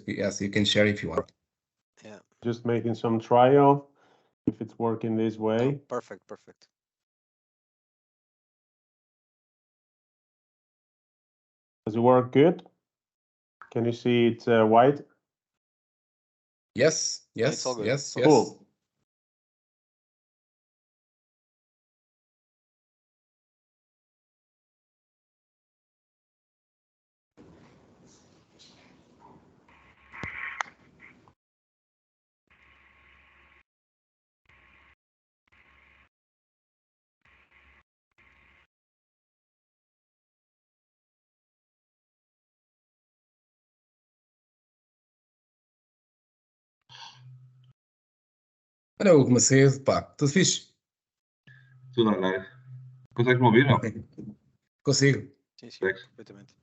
yes, you can share if you want. Yeah. Just making some trial if it's working this way. Oh, perfect. Does it work good? Can you see it white? Yes, It's all good. yes. Cool. Olha, Hugo Macedo, pá, tudo fixe? Tudo a andar. Consegues-me ouvir, não? Consigo. Sim, Thanks. perfeitamente.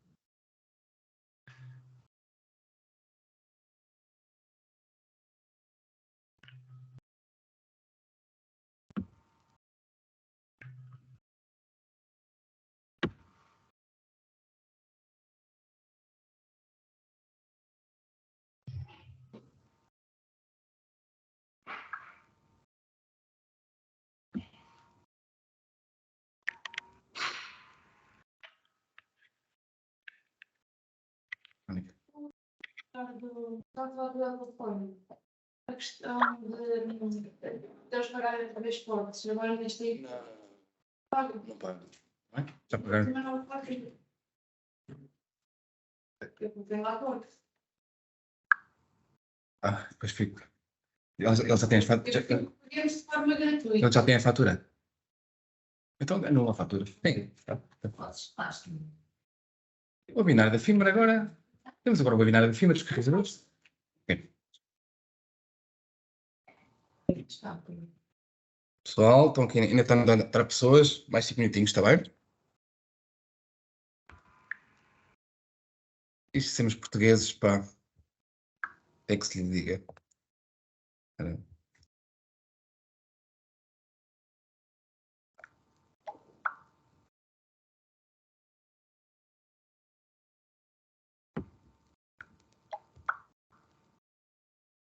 A questão de eles pagarem a vez por se agora neste aí. Não pago. Já pagaram? Mas não pago. Eu comprei lá por. Depois fico. Eles já têm as faturas. Podemos de forma gratuita. Eles já têm a fatura. Então anula a fatura. Tem. Faz. O webinar da Fimer agora. Temos agora o webinar da Fimer dos carregadores. Ok. Pessoal, estão aqui, ainda estão a entrar pessoas. Mais 5 minutinhos, está bem? Isto sermos portugueses, pá. É que se lhe diga.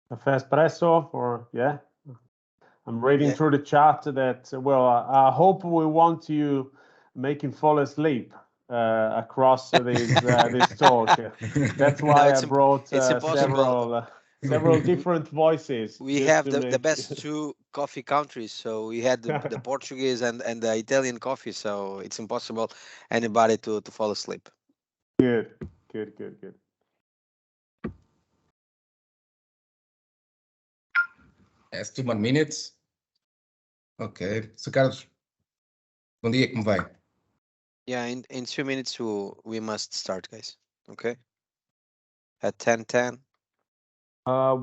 Café espresso, or yeah? I'm reading Yeah. through the chat that, well, I hope we want you making fall asleep across this talk. That's why I brought it's impossible. several different voices. We have the best two coffee countries, so we had the Portuguese and the Italian coffee, so it's impossible anybody to fall asleep. Good. Yes, 2 more minutes. Ok. Sr. Carlos, bom dia, como vai? Yeah, in 2 minutes we must start, guys. Okay. At 10:10.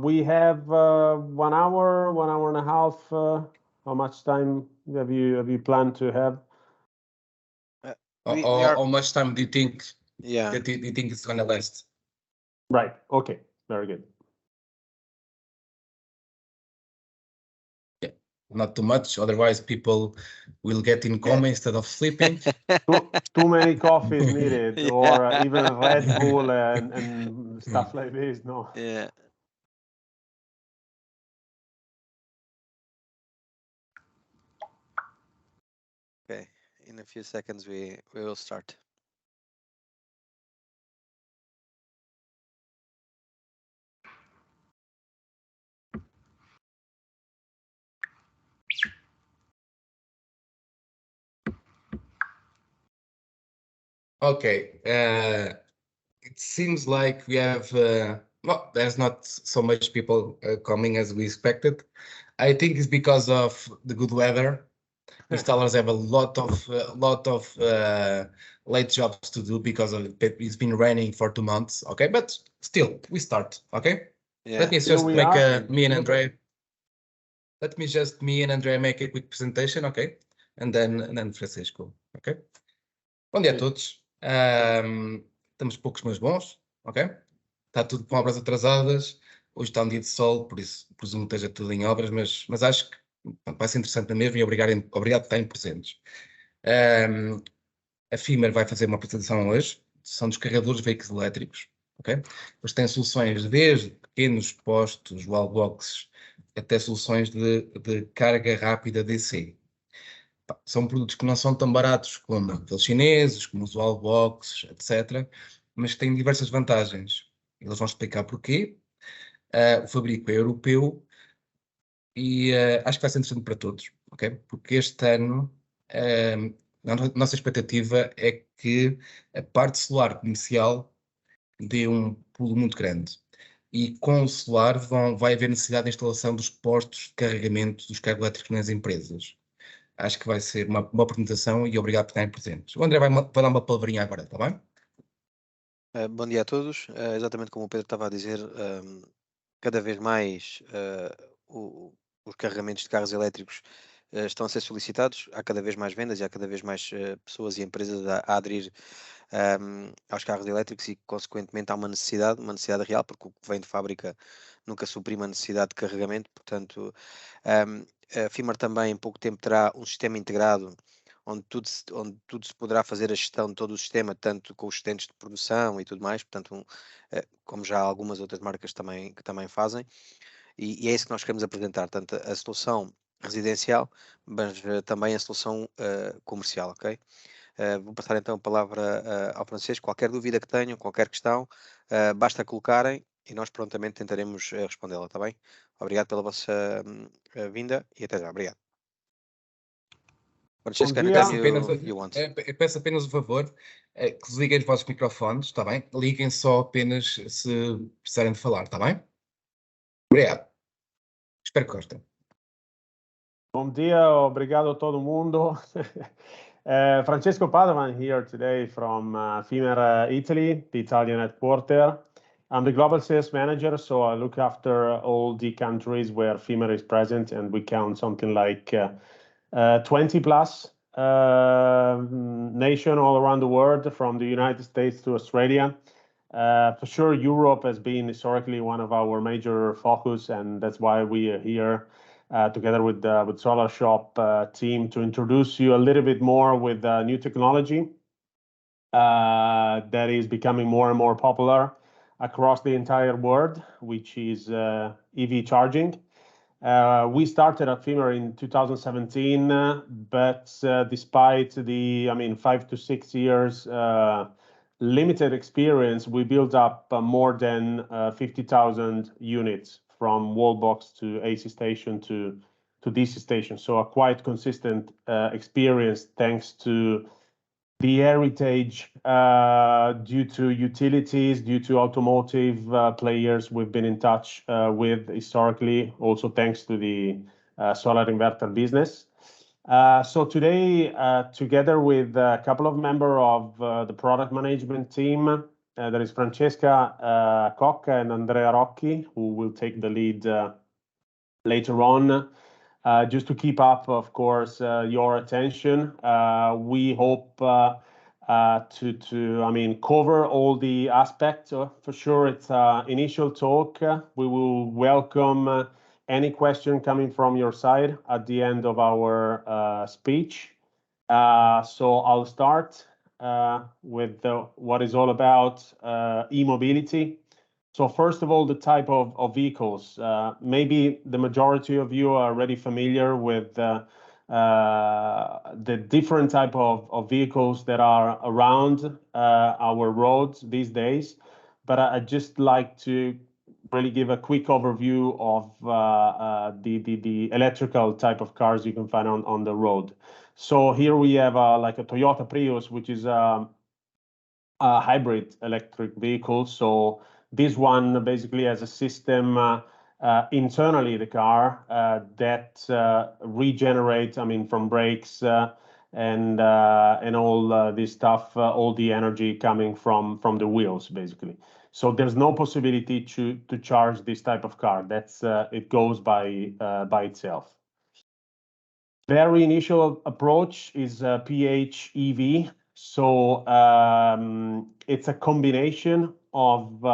We have 1 hour, 1 hour and a half. How much time have you planned to have? How much time do you think? Yeah. That you think it's gonna last? Right. Okay. Very good. Not too much, otherwise people will get in coma instead of sleeping. Too many coffees needed, Yeah. or even Red Bull and stuff like this. No. Yeah. Okay. In a few seconds we will start. Okay. It seems like we have well, there's not so much people coming as we expected. I think it's because of the good weather. Installers have a lot of late jobs to do because of it's been raining for 2 months. Okay, but still we start. Okay. Yeah. Let me just make me and Andre. Let me just make a quick presentation. Okay, and then Francisco. Okay. Bom dia a todos. Estamos poucos mas bons, ok? Está tudo com obras atrasadas. Hoje está um dia de sol, por isso presumo que esteja tudo em obras, mas acho que vai ser interessante mesmo e obrigado por estarem presentes. A Fimer vai fazer uma apresentação hoje, são dos carregadores de veículos elétricos. ok? Depois tem soluções desde pequenos postos, wallboxes, até soluções de carga rápida DC. São produtos que não são tão baratos como aqueles chineses, como os wallboxes, etc., mas que têm diversas vantagens. Eles vão explicar porquê. O fabrico é europeu e acho que vai ser interessante para todos, ok? Porque este ano a nossa expectativa é que a parte solar comercial dê um pulo muito grande. E com o solar vai haver necessidade de instalação dos postos de carregamento dos carros elétricos nas empresas. Acho que vai ser uma apresentação e obrigado por estarem presentes. O André vai dar uma palavrinha agora, está bem? Bom dia a todos. Exatamente como o Pedro estava a dizer, cada vez mais os carregamentos de carros elétricos estão a ser solicitados, há cada vez mais vendas e há cada vez mais pessoas e empresas a aderir aos carros elétricos e, consequentemente, há uma necessidade real, porque o que vem de fábrica nunca suprime a necessidade de carregamento. Portanto, a Fimer também em pouco tempo terá um sistema integrado onde tudo se poderá fazer a gestão de todo o sistema, tanto com os assistentes de produção e tudo mais, portanto, como já algumas outras marcas que também fazem, e é isso que nós queremos apresentar, tanto a solução residencial, mas também a solução comercial, ok? Vou passar então a palavra ao Francisco. Qualquer dúvida que tenham, qualquer questão, basta colocarem e nós prontamente tentaremos respondê-la, está bem? Obrigado pela vossa vinda e até já. Obrigado. Francisco, Eu peço apenas um favor, que desliguem os vossos microfones, está bem? Liguem só apenas se precisarem de falar, está bem? Obrigado. Espero que gostem. Bom dia, obrigado a todo mundo. Francesco Padovan here today from Fimer, Italy, the Italian headquarter. I'm the global sales manager, so I look after all the countries where Fimer is present, and we count something like 20 plus nations all around the world, from the United States to Australia. For sure, Europe has been historically one of our major focus, and that's why we are here together with Solar Shop team to introduce you a little bit more with new technology that is becoming more and more popular across the entire world, which is EV charging. We started at Fimer in 2017, but despite the 5 to 6 years limited experience, we built up more than 50,000 units from wall box to AC station to DC station. So a quite consistent experience, thanks to the heritage due to utilities, due to automotive players we've been in touch with historically, also thanks to the solar inverter business. So today, together with a couple of members of the product management team, there is Francesca Cocca and Andrea Rocchi, who will take the lead later on. Just to keep up, of course, your attention, we hope to cover all the aspects. For sure, it's initial talk. We will welcome any question coming from your side at the end of our speech. So I'll start with what is all about e-mobility. So first of all, the type of vehicles. Maybe the majority of you are already familiar with the different type of vehicles that are around our roads these days. But I'd just like to really give a quick overview of the electrical type of cars you can find on the road. So here we have like a Toyota Prius, which is a hybrid electric vehicle. So this one basically has a system internally the car that regenerates, from brakes and all this stuff, all the energy coming from the wheels, basically. So there's no possibility to charge this type of car. That's it goes by itself. Very initial approach is PHEV. So it's a combination of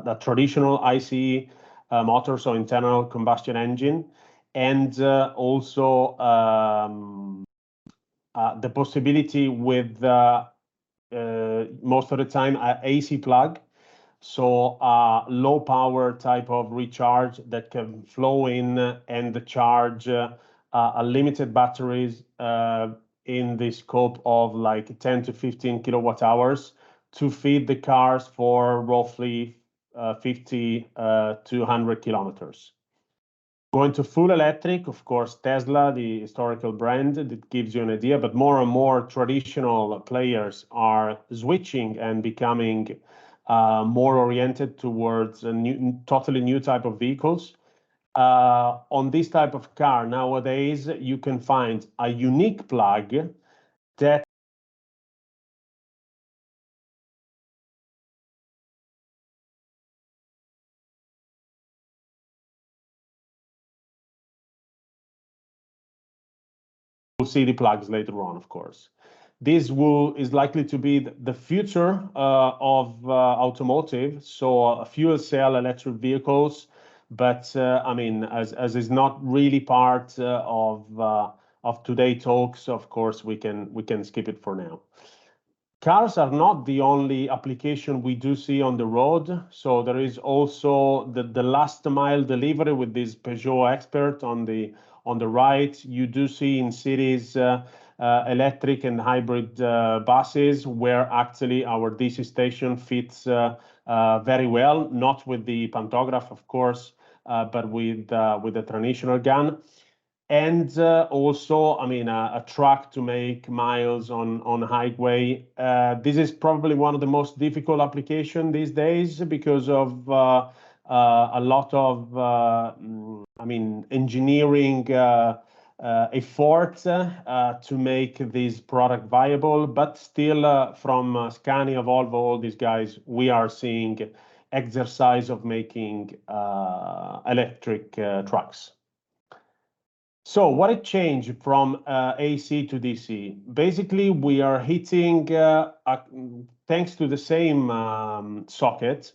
a traditional ICE motor, so internal combustion engine, and also the possibility with most of the time an AC plug, so a low power type of recharge that can flow in and charge a limited batteries in the scope of like 10 to 15 kilowatt hours to feed the cars for roughly 50 to 100 kilometers. Going to full electric, of course, Tesla, the historical brand, that gives you an idea, but more and more traditional players are switching and becoming more oriented towards a totally new type of vehicles. On this type of car nowadays, you can find a unique plug that we'll see the plugs later on, of course. This is likely to be the future of automotive, so fuel cell electric vehicles. But I mean, as is not really part of today's talks, of course, we can skip it for now. Cars are not the only application we do see on the road. So there is also the last mile delivery with this Peugeot Expert on the right. You do see in cities electric and hybrid buses where actually our DC station fits very well, not with the pantograph, of course, but with the traditional gun. And also, I mean, a truck to make miles on highway. This is probably one of the most difficult application these days because of a lot of, I mean, engineering effort to make this product viable. But still, from Scania, Volvo, all these guys, we are seeing exercise of making electric trucks. So what it changed from AC to DC? Basically, we are hitting, thanks to the same socket,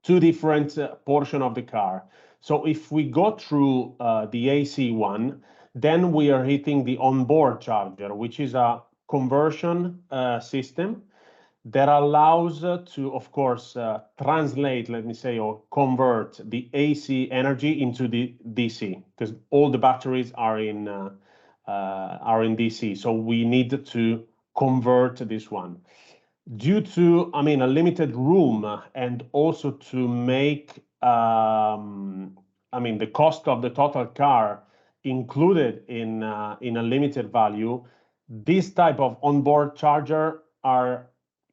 two different portions of the car. So if we go through the AC one, then we are hitting the onboard charger, which is a conversion system that allows to, of course, translate, let me say, or convert the AC energy into the DC, because all the batteries are in DC. So we need to convert this one. Due to, I mean, a limited room and also to make, I mean, the cost of the total car included in a limited value, this type of onboard charger are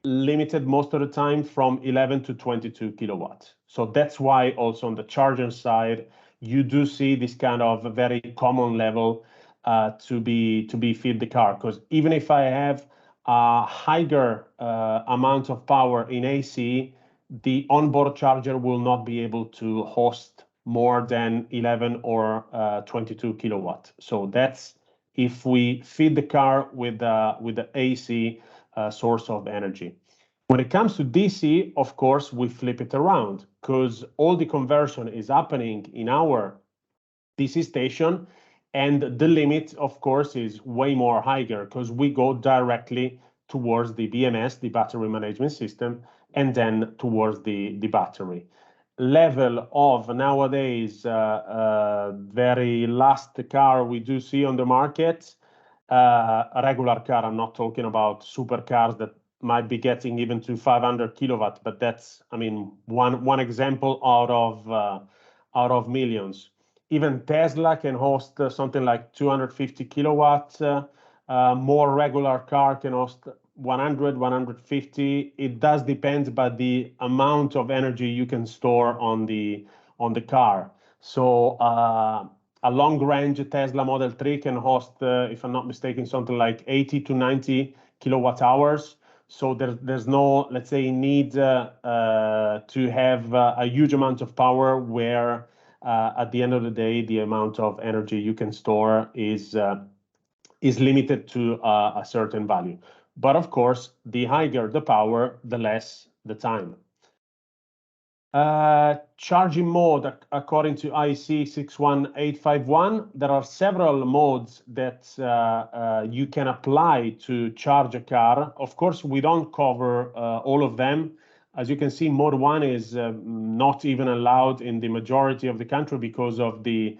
limited most of the time from 11 to 22 kilowatts. So that's why also on the charger side, you do see this kind of very common level to be feed the car. Because even if I have a higher amount of power in AC, the onboard charger will not be able to host more than 11 or 22 kilowatt. So that's if we feed the car with the AC source of energy. When it comes to DC, of course, we flip it around because all the conversion is happening in our DC station, and the limit, of course, is way more higher because we go directly towards the BMS, the battery management system, and then towards the battery. Level of nowadays, very last car we do see on the market, a regular car. I'm not talking about supercars that might be getting even to 500 kilowatts, but that's, I mean, one example out of millions. Even Tesla can host something like 250 kilowatts. More regular car can host 100, 150. It does depend, but the amount of energy you can store on the car. So a long-range Tesla Model 3 can host, if I'm not mistaken, something like 80 to 90 kilowatt hours. So there's no, let's say, need to have a huge amount of power where at the end of the day, the amount of energy you can store is limited to a certain value. But of course, the higher the power, the less the time. Charging mode, according to IEC 61851, there are several modes that you can apply to charge a car. Of course, we don't cover all of them. As you can see, mode 1 is not even allowed in the majority of the country because of the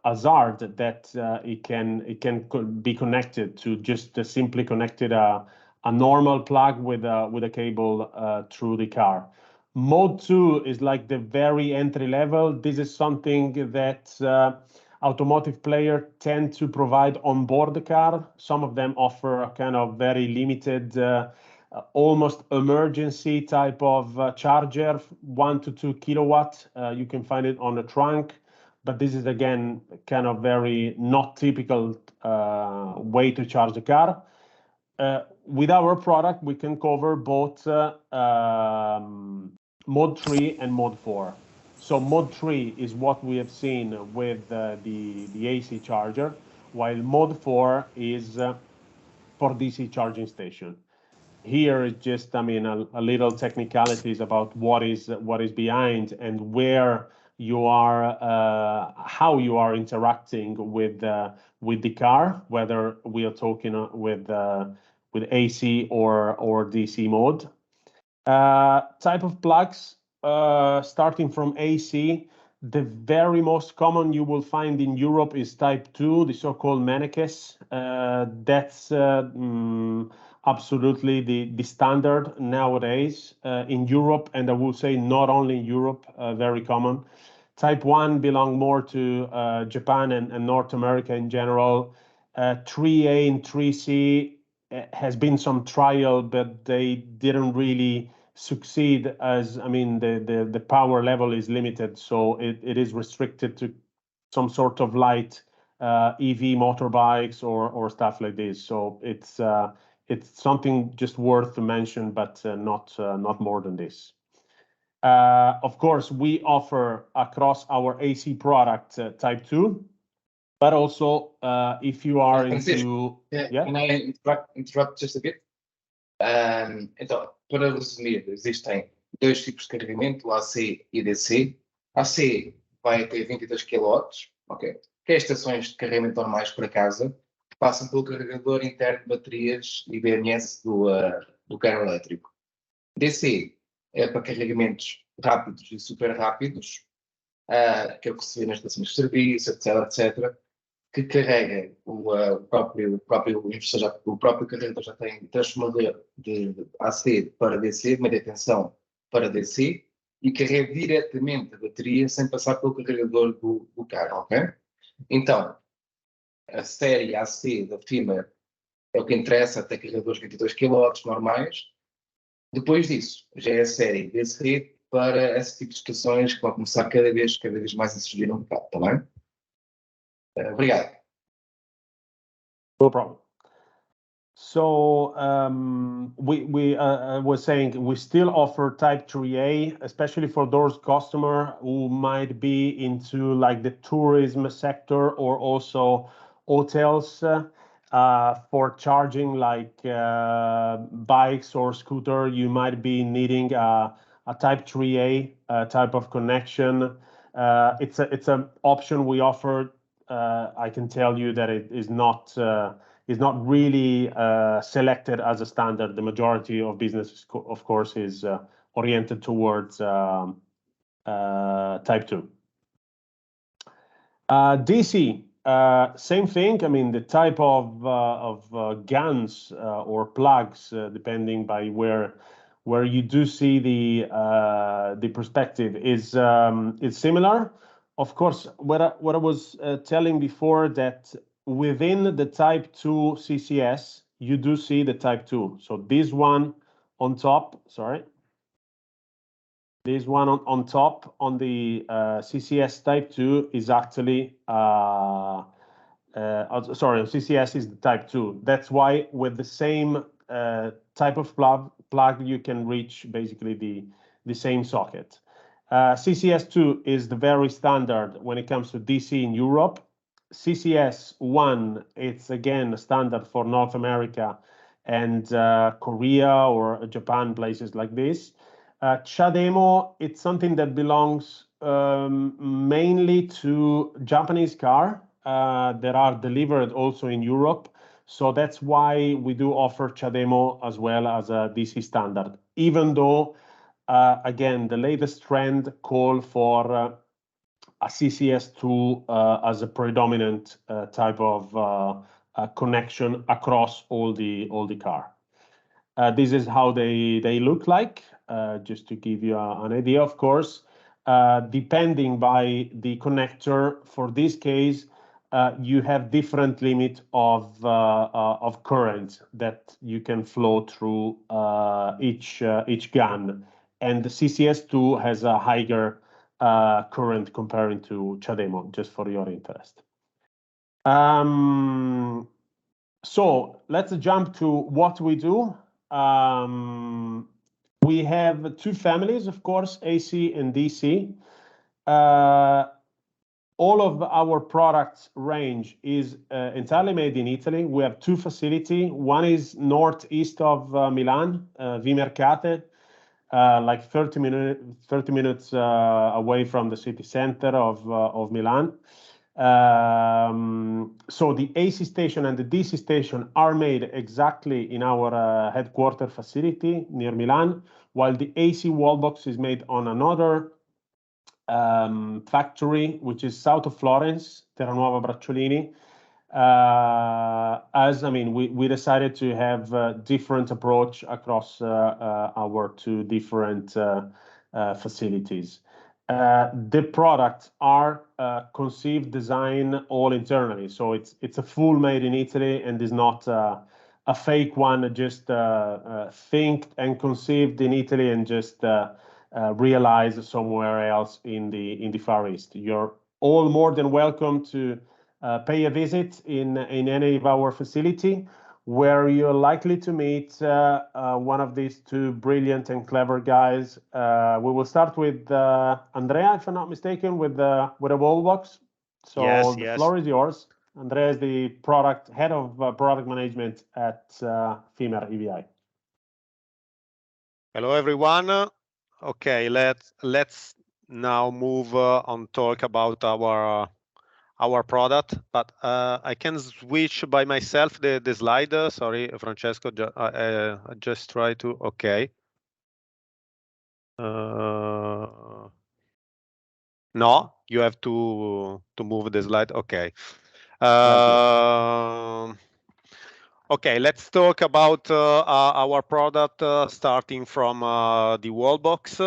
hazard that it can be connected to just simply connected a normal plug with a cable through the car. Mode 2 is like the very entry level. This is something that automotive players tend to provide on board the car. Some of them offer a kind of very limited, almost emergency type of charger, 1 to 2 kilowatt. You can find it on the trunk, but this is again kind of very not typical way to charge the car. With our product, we can cover both mode 3 and mode 4. So mode 3 is what we have seen with the AC charger, while mode 4 is for DC charging station. Here is just, a little technicalities about what is behind and where you are, how you are interacting with the car, whether we are talking with AC or DC mode. Type of plugs, starting from AC, the very most common you will find in Europe is type 2, the so-called Mannekes. That's absolutely the standard nowadays in Europe, and I will say not only in Europe, very common. Type 1 belong more to Japan and North America in general. 3A and 3C has been some trial, but they didn't really succeed as, the power level is limited, so it is restricted to some sort of light EV motorbikes or stuff like this. So it's something just worth to mention, but not more than this. Of course, we offer across our AC product type 2, but also if you are into... Can I interrupt just a bit? Então, para resumir, existem dois tipos de carregamento, o AC e DC. AC vai até 22 kW, okay, que é estações de carregamento normais para casa, que passam pelo carregador interno de baterias e BMS do carro elétrico. DC é para carregamentos rápidos e super rápidos, que é o que se vê nas estações de serviço, etc., que carrega o próprio investidor, o próprio carregador já tem transformador de AC para DC, de média tensão para DC, e carrega diretamente a bateria sem passar pelo carregador do carro, ok? Então, a série AC da Fimer é o que interessa, até carregadores 22 kW normais. Depois disso, já é a série DC para esse tipo de estações que vão começar cada vez mais a surgir no mercado, está bem? Obrigado. No problem. So we was saying we still offer type 3A, especially for those customers who might be into like the tourism sector or also hotels for charging like bikes or scooter. You might be needing a type 3A type of connection. It's an option we offer. I can tell you that it is not really selected as a standard. The majority of businesses, of course, is oriented towards type 2. DC, same thing. I mean, the type of guns or plugs, depending by where you do see the perspective, is similar. Of course, what I was telling before, that within the type 2 CCS, you do see the type 2. So this one on top, this one on top on the CCS type 2 is actually, CCS is the type 2. That's why with the same type of plug, you can reach basically the same socket. CCS2 is the very standard when it comes to DC in Europe. CCS1, it's again a standard for North America and Korea or Japan, places like this. CHAdeMO, it's something that belongs mainly to Japanese car that are delivered also in Europe. So that's why we do offer CHAdeMO as well as a DC standard, even though, again, the latest trend call for a CCS2 as a predominant type of connection across all the car. This is how they look like, just to give you an idea, of course. Depending by the connector, for this case, you have different limit of current that you can flow through each gun, and the CCS2 has a higher current comparing to CHAdeMO, just for your interest. So let's jump to what we do. We have two families, of course, AC and DC. All of our products range is entirely made in Italy. We have two facilities. One is northeast of Milan, Vimercate, like 30 minutes away from the city center of Milan. So the AC station and the DC station are made exactly in our headquarter facility near Milan, while the AC wall box is made on another factory, which is south of Florence, Terranuova Bracciolini. We decided to have a different approach across our two different facilities. The products are conceived, designed all internally. So it's a full made in Italy and is not a fake one, just think and conceived in Italy and just realized somewhere else in the Far East. You're all more than welcome to pay a visit in any of our facility, where you're likely to meet one of these two brilliant and clever guys. We will start with Andrea, if I'm not mistaken, with a wall box. So Yes, the floor is yours. Andrea is the head of product management at Fimer EVI. Hello, everyone. Okay, let's now move on talk about our product, but I can switch by myself the slide. Sorry, Francesco, I just try to, okay. No, you have to move the slide. Okay. Okay, let's talk about our product, starting from the wall box.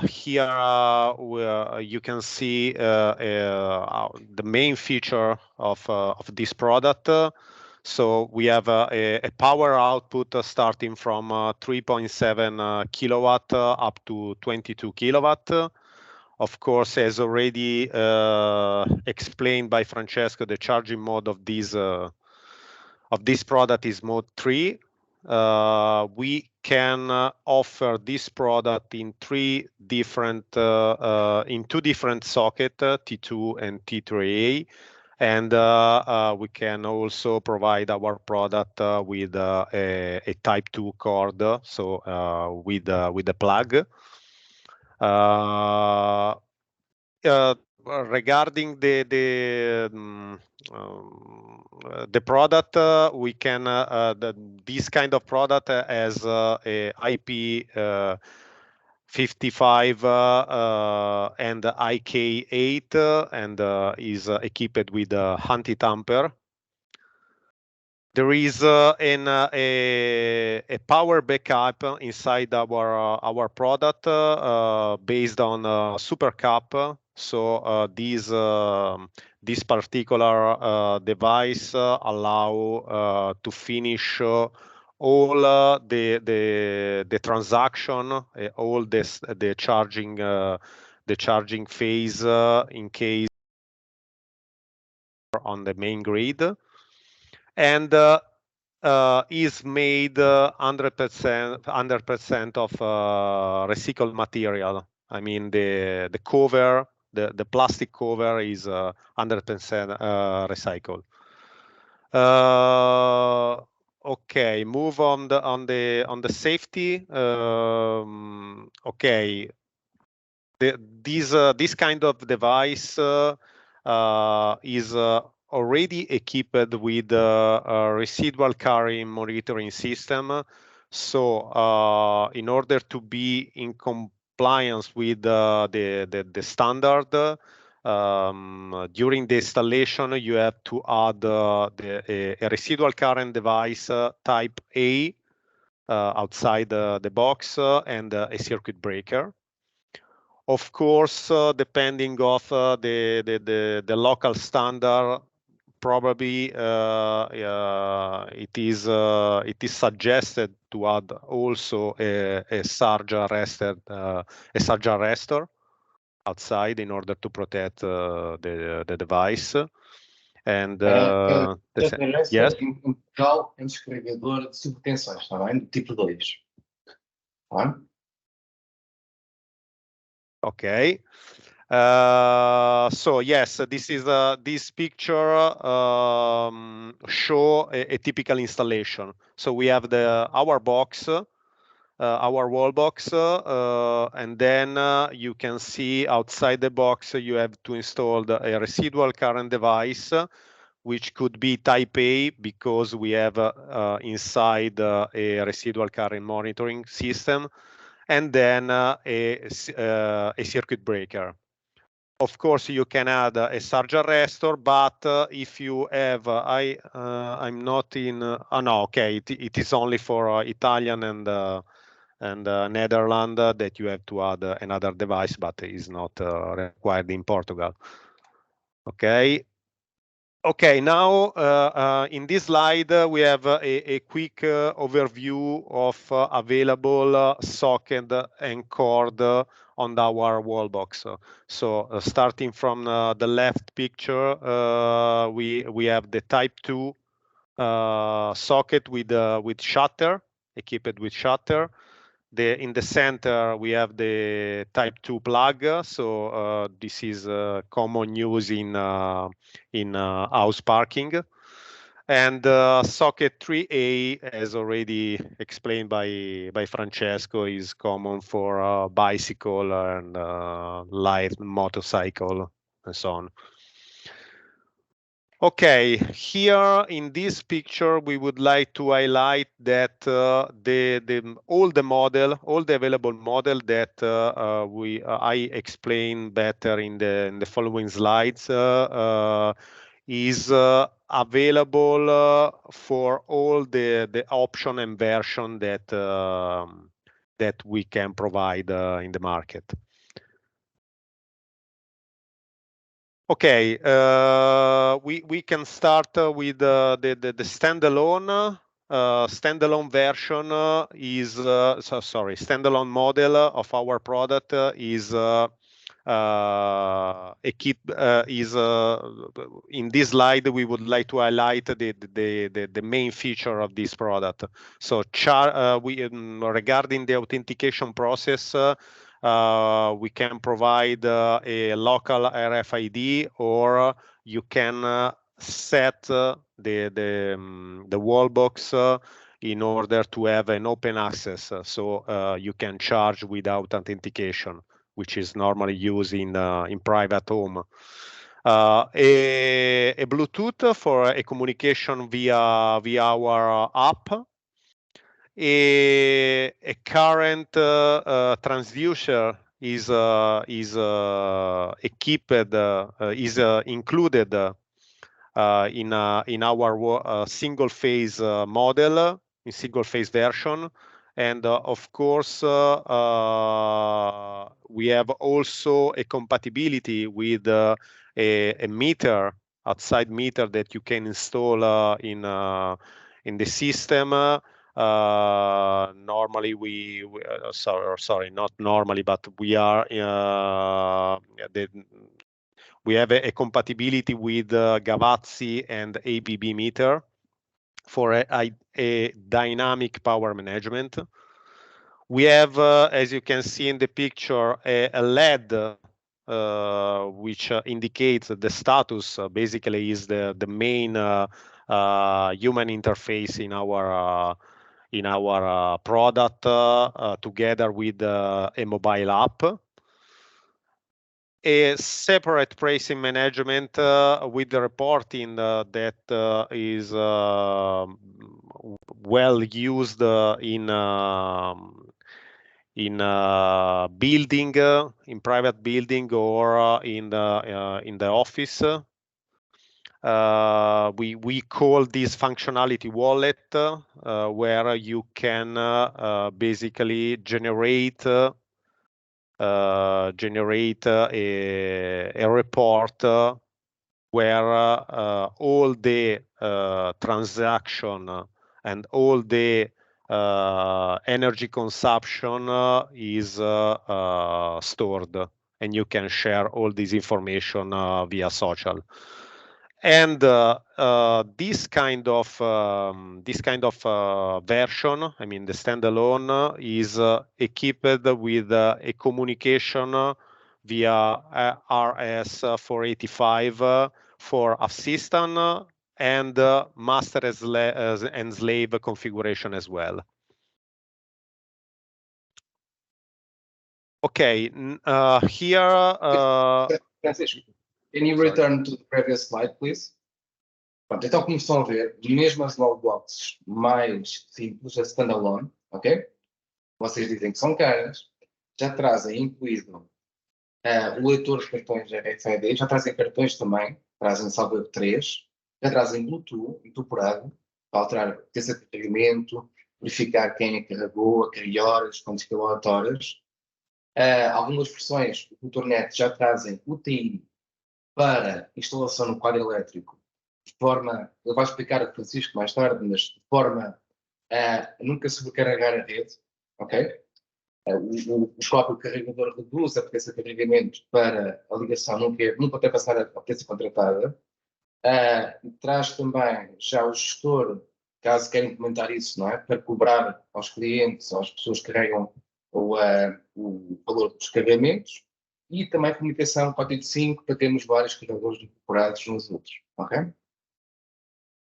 Here you can see the main feature of this product. So we have a power output starting from 3.7 kilowatt up to 22 kilowatt. Of course, as already explained by Francesco, the charging mode of this product is mode 3. We can offer this product in two different sockets, T2 and T3A, and we can also provide our product with a Type 2 cord, so with a plug. Regarding the product, we can this kind of product has a IP 55 and IK8 and is equipped with anti-tamper. There is a power backup inside our product based on super cap. So this particular device allow to finish all the transaction, all the charging phase in case on the main grid, and is made 100% of recycled material. I mean the cover. The plastic cover is 100% recycled. Okay, move on the safety. Okay, this kind of device is already equipped with a residual carrying monitoring system. So in order to be in compliance with the standard, during the installation, you have to add a residual current device type A outside the box and a circuit breaker. Of course, depending of the local standard, probably it is suggested to add also a surge arrestor outside in order to protect the device. And yes. Em Portugal, é um descarregador de subtensões, está bem? Do tipo 2. Está bem? Okay. So yes, this picture show a typical installation. So we have our box, our wall box, and then you can see outside the box you have to install a residual current device, which could be type A because we have inside a residual current monitoring system, and then a circuit breaker. Of course, you can add a surge arrestor, but if you have, I'm not in. No, okay, it is only for Italian and Netherlands that you have to add another device, but it is not required in Portugal. Okay. Okay, now in this slide we have a quick overview of available socket and cord on our wall box. So starting from the left picture, we have the type 2 socket with shutter, equipped with shutter. In the center we have the type 2 plug, so this is common use in house parking. And socket 3A, as already explained by Francesco, is common for bicycle and light motorcycle and so on. Okay, here in this picture, we would like to highlight that all the available model that I explain better in the following slides is available for all the option and version that we can provide in the market. Okay, we can start with the standalone. Standalone version is standalone model of our product is in this slide we would like to highlight the main feature of this product. So regarding the authentication process, we can provide a local RFID, or you can set the wall box in order to have an open access, so you can charge without authentication, which is normally used in private home. A Bluetooth for a communication via our app. A current transducer is equipped, is included in our single phase model, in single phase version. And of course, we have also a compatibility with a meter, outside meter, that you can install in the system. Normally sorry, not normally, but we have a compatibility with Gavazzi and ABB meter for a dynamic power management. We have, as you can see in the picture, a LED which indicates the status. Basically, is the main human interface in our product together with a mobile app. A separate pricing management with the reporting that is well used in building, in private building, or in the office. We call this functionality wallet, where you can basically generate a report where all the transaction and all the energy consumption is stored, and you can share all this information via social. And this kind of version, I mean the standalone, is equipped with a communication via RS-485 for assistant and master and slave configuration as well. Okay, here. Francisco, can you return to the previous slide, please? Pronto, então, como estão a ver, mesmo as logboxes mais simples, a standalone, ok? Vocês dizem que são caras, já trazem incluído o leitor de cartões RFID, já trazem cartões também, trazem salvo 3, já trazem Bluetooth incorporado para alterar a potência de carregamento, verificar quem é que carregou, a que horas, quantas quilowatt-horas. Algumas versões do Tornet já trazem UTI para instalação no quadro elétrico, de forma, ele vai explicar a Francisco mais tarde, mas de forma a nunca sobrecarregar a rede, ok? O próprio carregador reduz a potência de carregamento para a ligação nunca ultrapassar a potência contratada. Traz também já o gestor, caso queiram implementar isso, não é? Para cobrar aos clientes, às pessoas que carregam o valor dos carregamentos, e também comunicação 485 para termos vários carregadores incorporados nos outros, ok?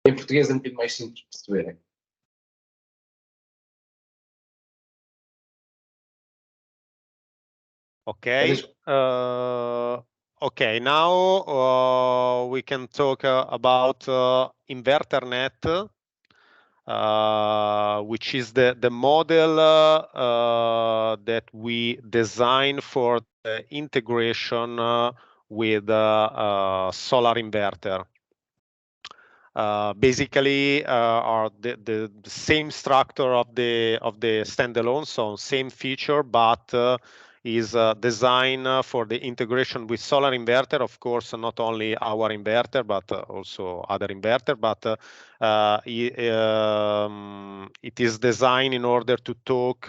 Em português é um bocadinho mais simples de perceberem. Okay. Okay. Now we can talk about InverterNet, which is the model that we design for the integration with solar inverter. Basically, are the same structure of the standalone, so same feature, but is designed for the integration with solar inverter. Of course, not only our inverter, but also other inverter. But it is designed in order to talk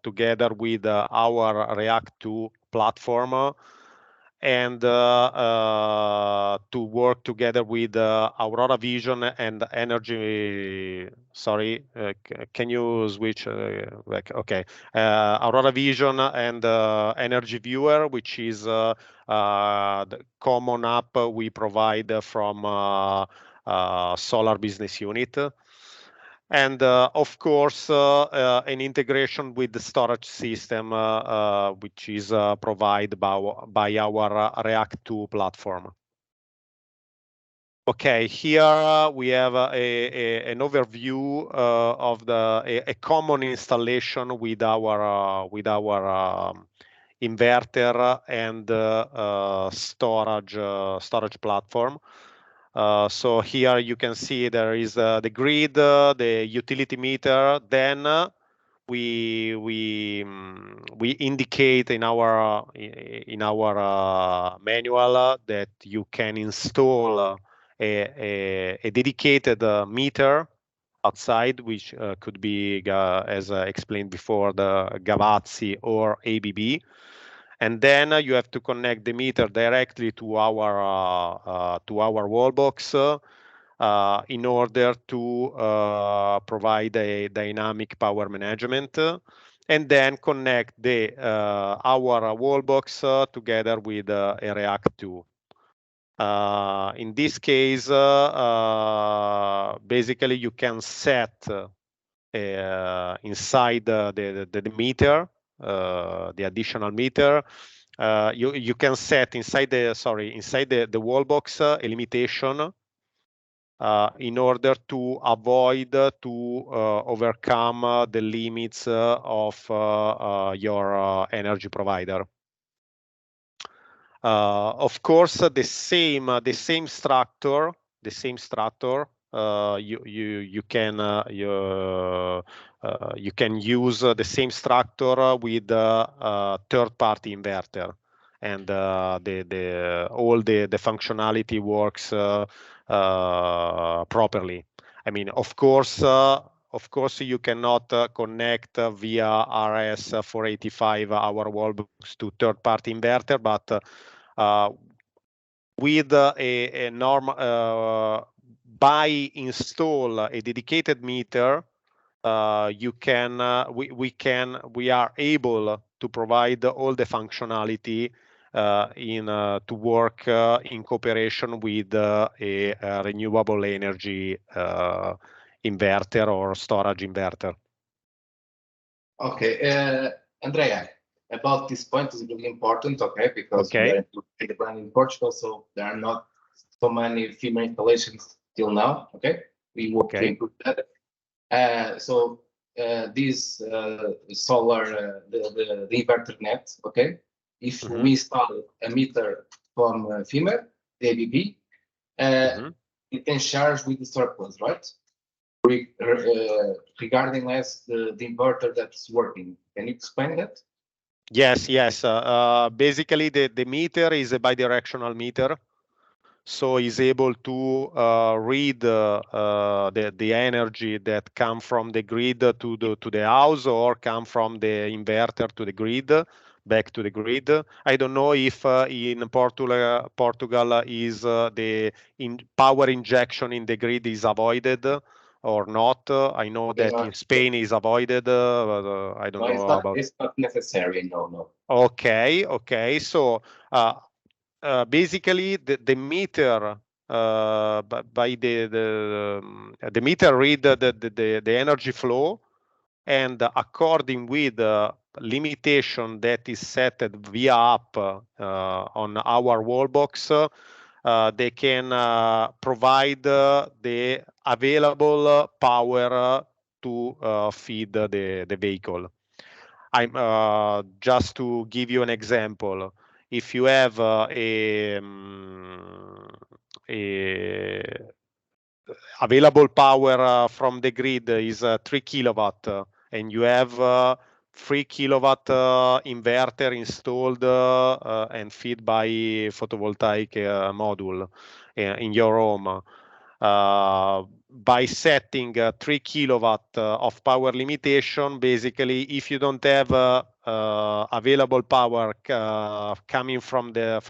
together with our React 2 platform, and to work together with Aurora Vision and Energy. Sorry, can you switch back? Okay, Aurora Vision and Energy Viewer, which is the common app we provide from Solar Business Unit. And of course, an integration with the storage system, which is provided by our React 2 platform. Okay, here we have an overview of a common installation with our inverter and storage platform. So here you can see there is the grid, the utility meter. Then we indicate in our manual that you can install a dedicated meter outside, which could be, as explained before, the Gavazzi or ABB. And then you have to connect the meter directly to our wall box in order to provide a dynamic power management, and then connect our wall box together with a React 2. In this case, basically you can set inside the meter, the additional meter, you can set inside the wall box a limitation in order to avoid to overcome the limits of your energy provider. Of course, the same structure, you can use the same structure with third-party inverter, and all the functionality works properly. I mean, of course, you cannot connect via RS485 our wallbox to third-party inverter, but with a normal install a dedicated meter, we are able to provide all the functionality to work in cooperation with a renewable energy inverter or storage inverter. Okay, Andrea, about this point is really important, okay, because we are in the brand in Portugal, so there are not so many Fimer installations till now, okay? We work to improve that. So this solar, the inverter net, okay? If we install a meter from Fimer, the ABB, it can charge with the surplus, right? Regarding as the inverter that's working. Can you explain that? Yes. Basically, the meter is a bidirectional meter, so is able to read the energy that come from the grid to the house, or come from the inverter to the grid, back to the grid. I don't know if in Portugal is the power injection in the grid is avoided or not. I know that in Spain is avoided. I don't know about. It's not necessary. No. Okay. So basically, the meter by the meter read the energy flow, and according with the limitation that is set via app on our wall box, they can provide the available power to feed the vehicle. I'm just to give you an example. If you have a available power from the grid is 3 kilowatt, and you have 3 kilowatt inverter installed and feed by photovoltaic module in your home. By setting 3 kilowatt of power limitation, basically, if you don't have available power coming from the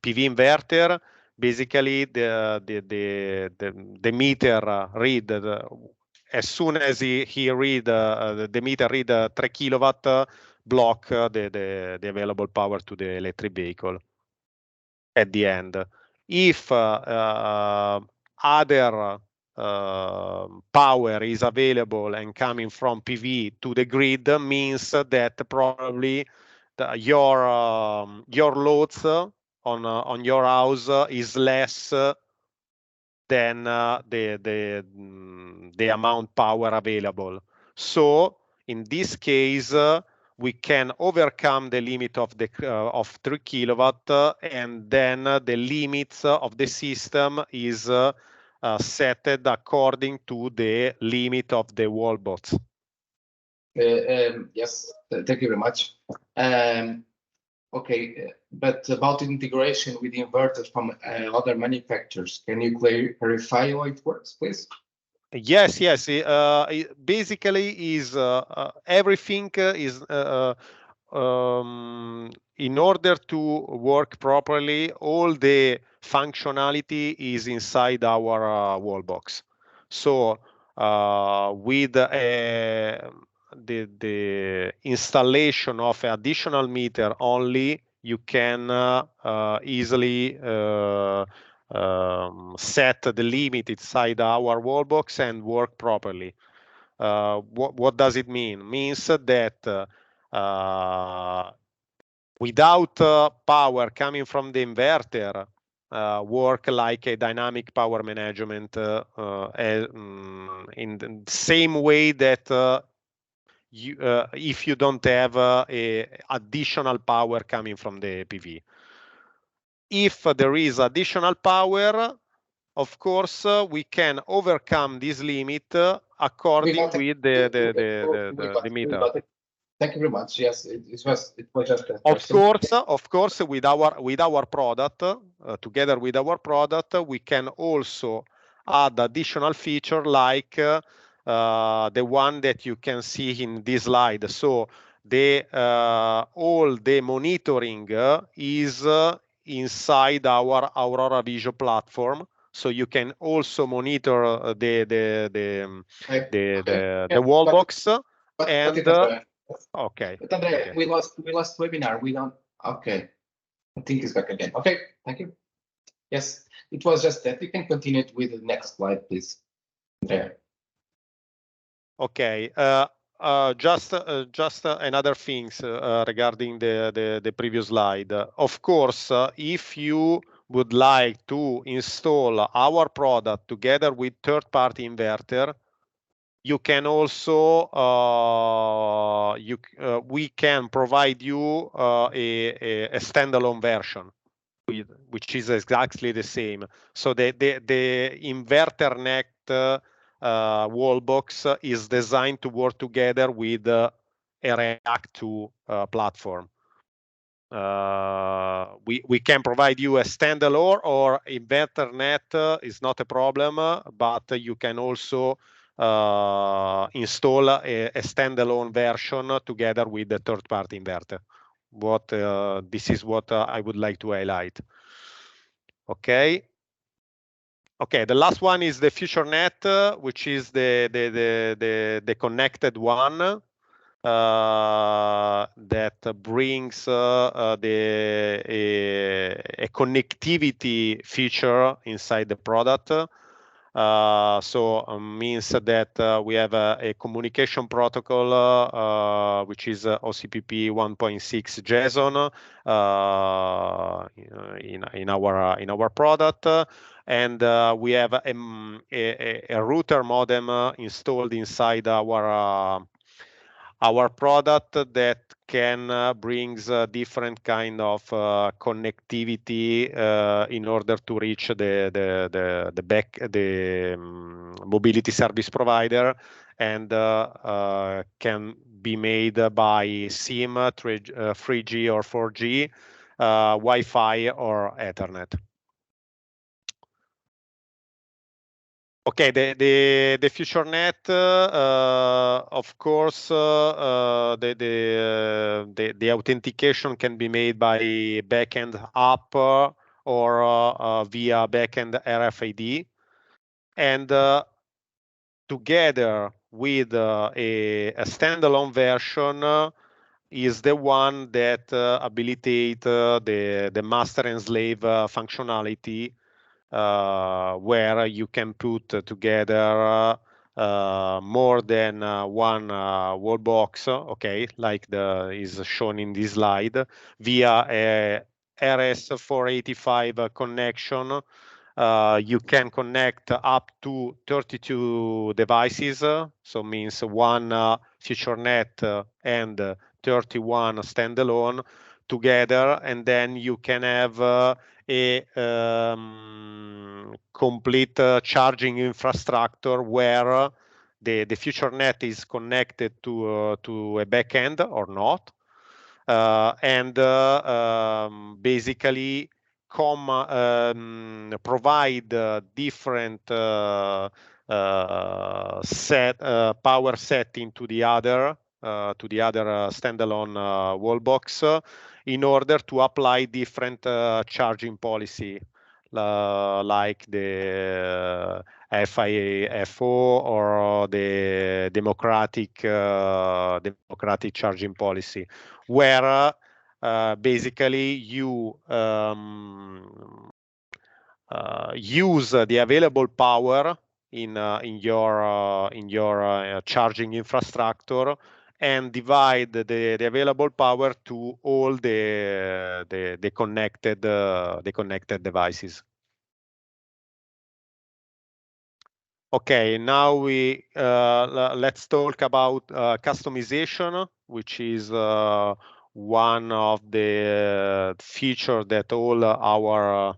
PV inverter, basically the meter read as soon as he read the meter read 3 kilowatt, block the available power to the electric vehicle at the end. If other power is available and coming from PV to the grid, means that probably your loads on your house is less than the amount power available. So in this case, we can overcome the limit of 3 kilowatt, and then the limits of the system is set according to the limit of the wall box. Yes, thank you very much. Okay, but about integration with inverters from other manufacturers, can you clarify how it works, please? Yes. Basically, is everything is in order to work properly, all the functionality is inside our wall box. So with the installation of additional meter only, you can easily set the limit inside our wall box and work properly. What does it mean? Means that without power coming from the inverter, work like a dynamic power management in the same way that if you don't have a additional power coming from the PV. If there is additional power, of course, we can overcome this limit according with the meter. Thank you very much. Yes, it was just a Of course, with our product, together with our product, we can also add additional feature like the one that you can see in this slide. So the all the monitoring is inside our Aurora Vision platform. So you can also monitor the wall box okay. But Andrea, we lost webinar. We don't. Okay, I think it's back again. Okay, thank you. Yes, it was just that. You can continue with the next slide, please, Andrea. Okay. Just another things regarding the previous slide. Of course, if you would like to install our product together with third-party inverter, you can also we can provide you a standalone version, which is exactly the same. So the inverter net wall box is designed to work together with a React 2 platform. We can provide you a standalone or inverter net is not a problem, but you can also install a standalone version together with the third-party inverter. This is what I would like to highlight. Okay. Okay, the last one is the future net, which is the connected one that brings a connectivity feature inside the product. So means that we have a communication protocol which is OCPP 1.6 JSON in our product, and we have a router modem installed inside our product that can brings different kind of connectivity in order to reach the mobility service provider, and can be made by SIM, 3G or 4G, Wi-Fi or Ethernet. Okay, the future net, of course, the authentication can be made by backend app or via backend RFID, and together with a standalone version is the one that habilitate the master and slave functionality. Where you can put together more than one wall box, okay, like is shown in this slide, via a RS485 connection. You can connect up to 32 devices, so means one future net and 31 standalone together, and then you can have a complete charging infrastructure where the future net is connected to a backend or not, and basically provide different power setting to the other standalone wall box in order to apply different charging policy, like the FIFO or the democratic charging policy, where basically you use the available power in your charging infrastructure and divide the available power to all the connected devices. Okay, now let's talk about customization, which is one of the features that all our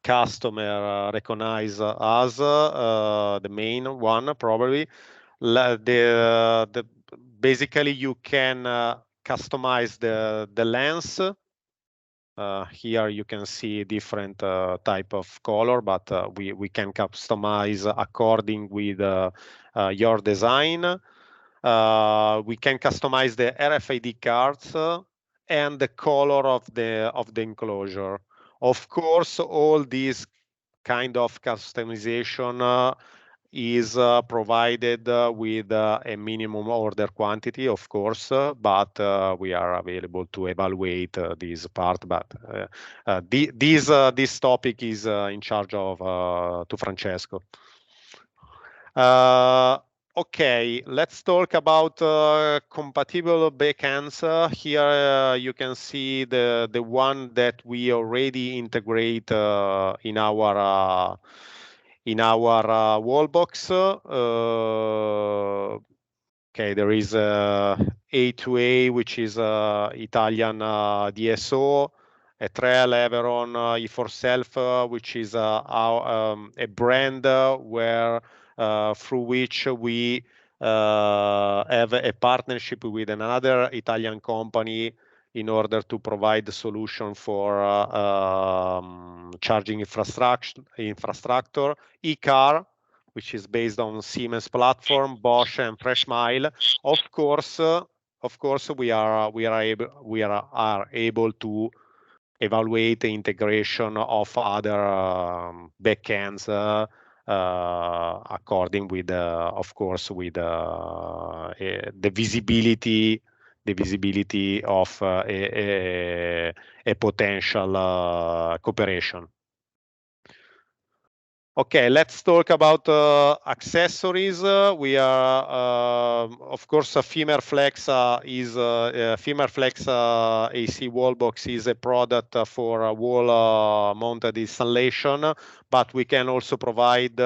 customer recognize as the main one, probably. Basically, you can customize the lens. Here you can see different type of color, but we can customize according with your design. We can customize the RFID cards and the color of the enclosure. Of course, all these kind of customization is provided with a minimum order quantity, of course, but we are available to evaluate this part. But this topic is in charge of to Francesco. Okay, let's talk about compatible backends. Here you can see the one that we already integrate in our wallbox. Okay, there is A2A, which is Italian DSO, a Trail Everon E4Self, which is a brand where through which we have a partnership with another Italian company in order to provide the solution for charging infrastructure. E-Car, which is based on Siemens platform, Bosch and Freshmile. Of course, we are able to evaluate the integration of other backends according with, of course, with the visibility of a potential cooperation. Okay, let's talk about accessories. We are, of course, Fimer Flex is Fimer Flex AC wallbox is a product for a wall-mounted installation, but we can also provide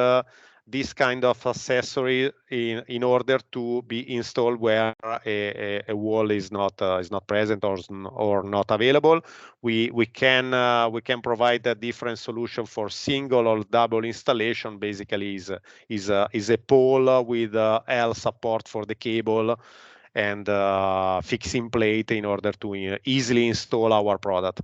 this kind of accessory in order to be installed where a wall is not present or not available. We can provide a different solution for single or double installation. Basically, is a pole with L support for the cable and fixing plate in order to easily install our product.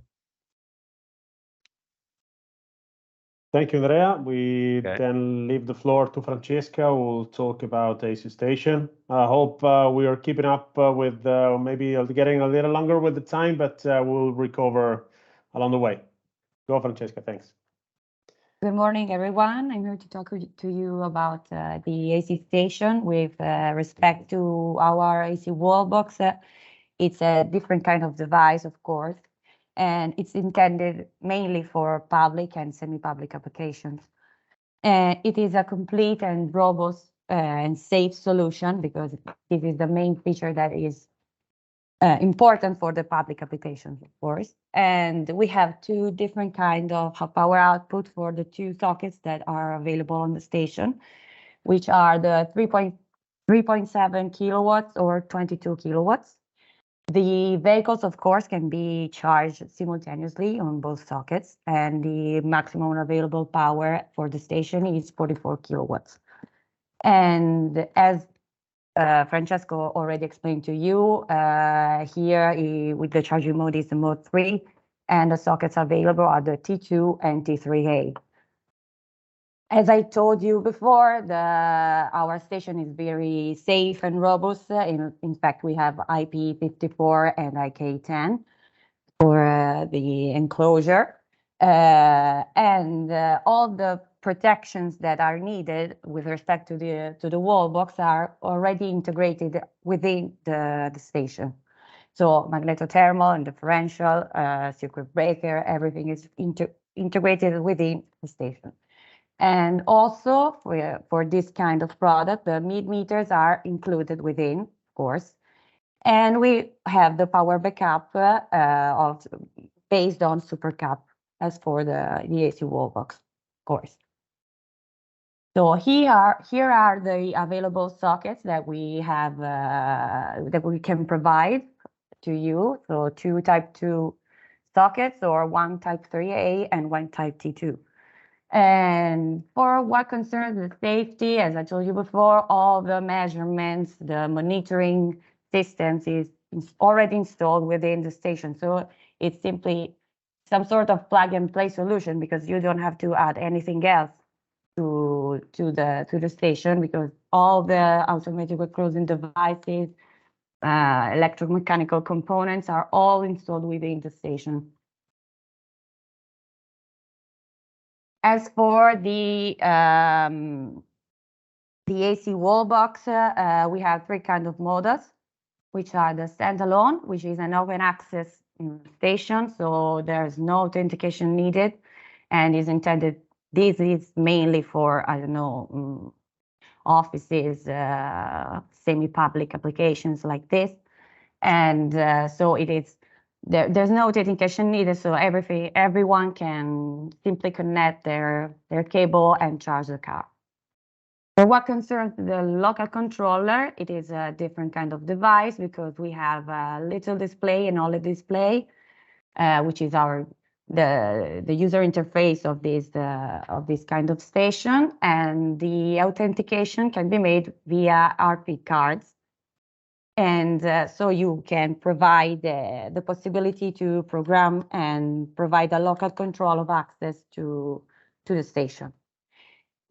Thank you, Andrea. We then leave the floor to Francesca, who will talk about AC station. I hope we are keeping up with maybe getting a little longer with the time, but we'll recover along the way. Go, Francesca. Thanks. Good morning, everyone. I'm here to talk to you about the AC station with respect to our AC wall box. It's a different kind of device, of course, and it's intended mainly for public and semi-public applications. It is a complete and robust and safe solution because this is the main feature that is important for the public applications, of course. And we have two different kinds of power output for the two sockets that are available on the station, which are the 3.7 kilowatts or 22 kilowatts. The vehicles, of course, can be charged simultaneously on both sockets, and the maximum available power for the station is 44 kilowatts. And as Francesco already explained to you, here with the charging mode is the mode 3, and the sockets available are the T2 and T3A. As I told you before, our station is very safe and robust. In fact, we have IP54 and IK10 for the enclosure. And all the protections that are needed with respect to the wall box are already integrated within the station. So magnetothermal and differential, circuit breaker, everything is integrated within the station. And also for this kind of product, the mid-meters are included within, of course. And we have the power backup based on supercap as for the AC wall box, of course. So here are the available sockets that we have that we can provide to you. So 2 type 2 sockets, or 1 type 3A and 1 type T2. And for what concerns the safety, as I told you before, all the measurements, the monitoring systems is already installed within the station. So it's simply some sort of plug and play solution, because you don't have to add anything else to the station, because all the automatic closing devices, electromechanical components are all installed within the station. As for the AC wall box, we have 3 kind of models, which are the standalone, which is an open access station, so there's no authentication needed, and is intended. This is mainly for, I don't know, offices, semi-public applications like this, and so it is. There's no authentication needed, so everyone can simply connect their cable and charge the car. For what concerns the local controller, it is a different kind of device, because we have a little display and OLED display, which is the user interface of this kind of station, and the authentication can be made via RP cards. And so you can provide the possibility to program and provide a local control of access to the station.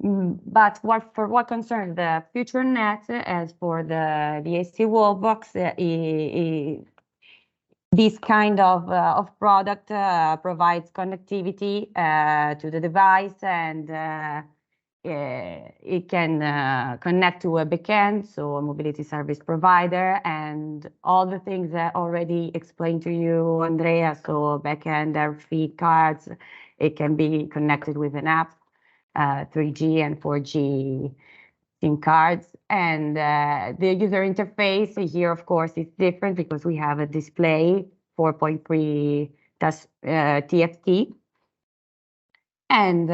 But for what concerns the future net, as for the AC wall box, this kind of product provides connectivity to the device, and it can connect to a backend, so a mobility service provider, and all the things that already explained to you, Andrea. So backend, feed cards, it can be connected with an app, 3G and 4G SIM cards, and the user interface here, of course, is different, because we have a display 4.3 TFT. And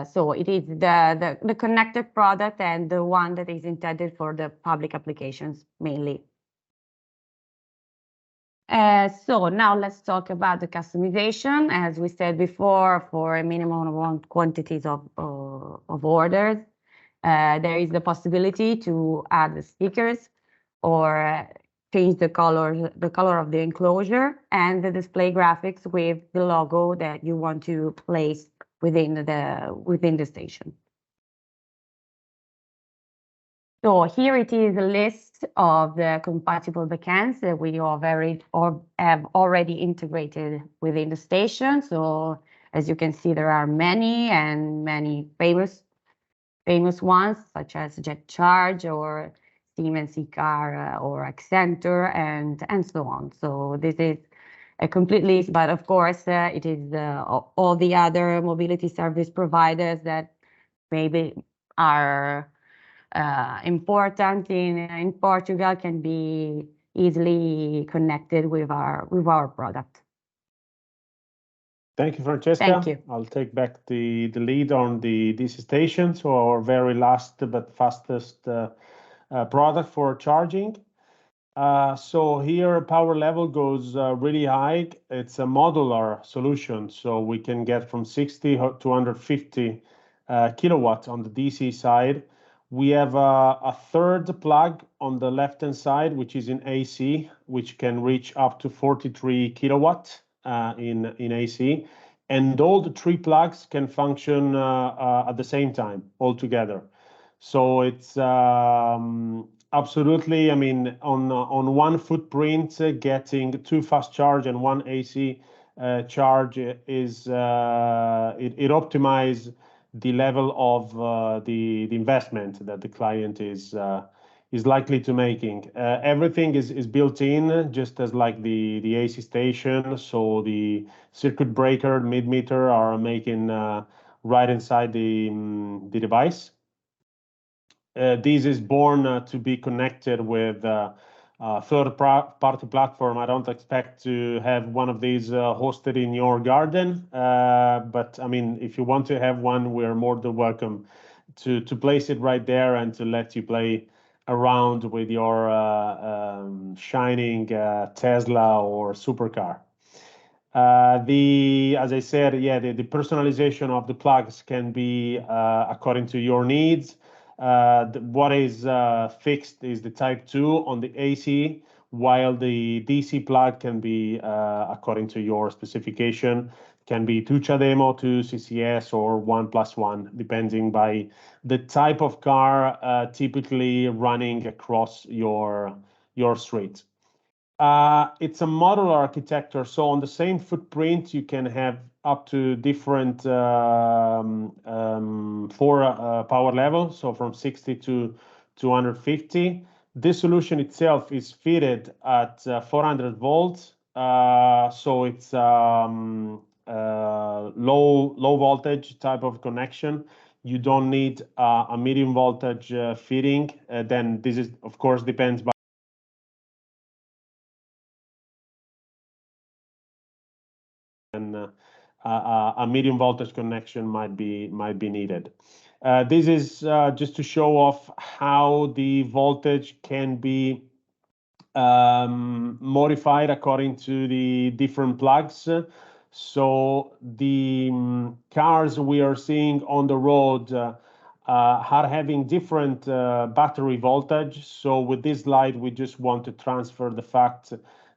so it is the connected product, and the one that is intended for the public applications mainly. So now let's talk about the customization. As we said before, for a minimum of quantities of orders, there is the possibility to add the stickers, or change the color of the enclosure, and the display graphics with the logo that you want to place within the station. So here it is a list of the compatible backends that we have already integrated within the station. So as you can see, there are many famous ones, such as Jet Charge, or Siemens car, or Accenture, and so on. So this is a complete list, but of course it is all the other mobility service providers that maybe are important in Portugal can be easily connected with our product. Thank you, Francesca. Thank you. I'll take back the lead on the DC station, so our very last but fastest product for charging. So here power level goes really high. It's a modular solution, so we can get from 60 to 150 kilowatts on the DC side. We have a third plug on the left-hand side, which is in AC, which can reach up to 43 kilowatts in AC. And all the 3 plugs can function at the same time, all together. So it's absolutely, I mean, on one footprint, getting 2 fast charge and 1 AC charge is it optimizes the level of the investment that the client is likely to making. Everything is built in, just as like the AC station. So the circuit breaker, mid-meter are making right inside the device. This is born to be connected with third-party platform. I don't expect to have one of these hosted in your garden, but I mean, if you want to have one, we're more than welcome to place it right there and to let you play around with your shining Tesla or supercar. As I said, yeah, the personalization of the plugs can be according to your needs. What is fixed is the Type 2 on the AC, while the DC plug can be according to your specification, can be 2 CHAdeMO, 2 CCS, or 1+1, depending by the type of car typically running across your street. It's a modular architecture, so on the same footprint you can have up to different 4 power levels, so from 60 to 250. This solution itself is fitted at 400 volts, so it's low voltage type of connection. You don't need a medium voltage fitting. Then this is, of course, depends by a medium voltage connection might be needed. This is just to show off how the voltage can be modified according to the different plugs. So the cars we are seeing on the road are having different battery voltage. So with this slide, we just want to transfer the fact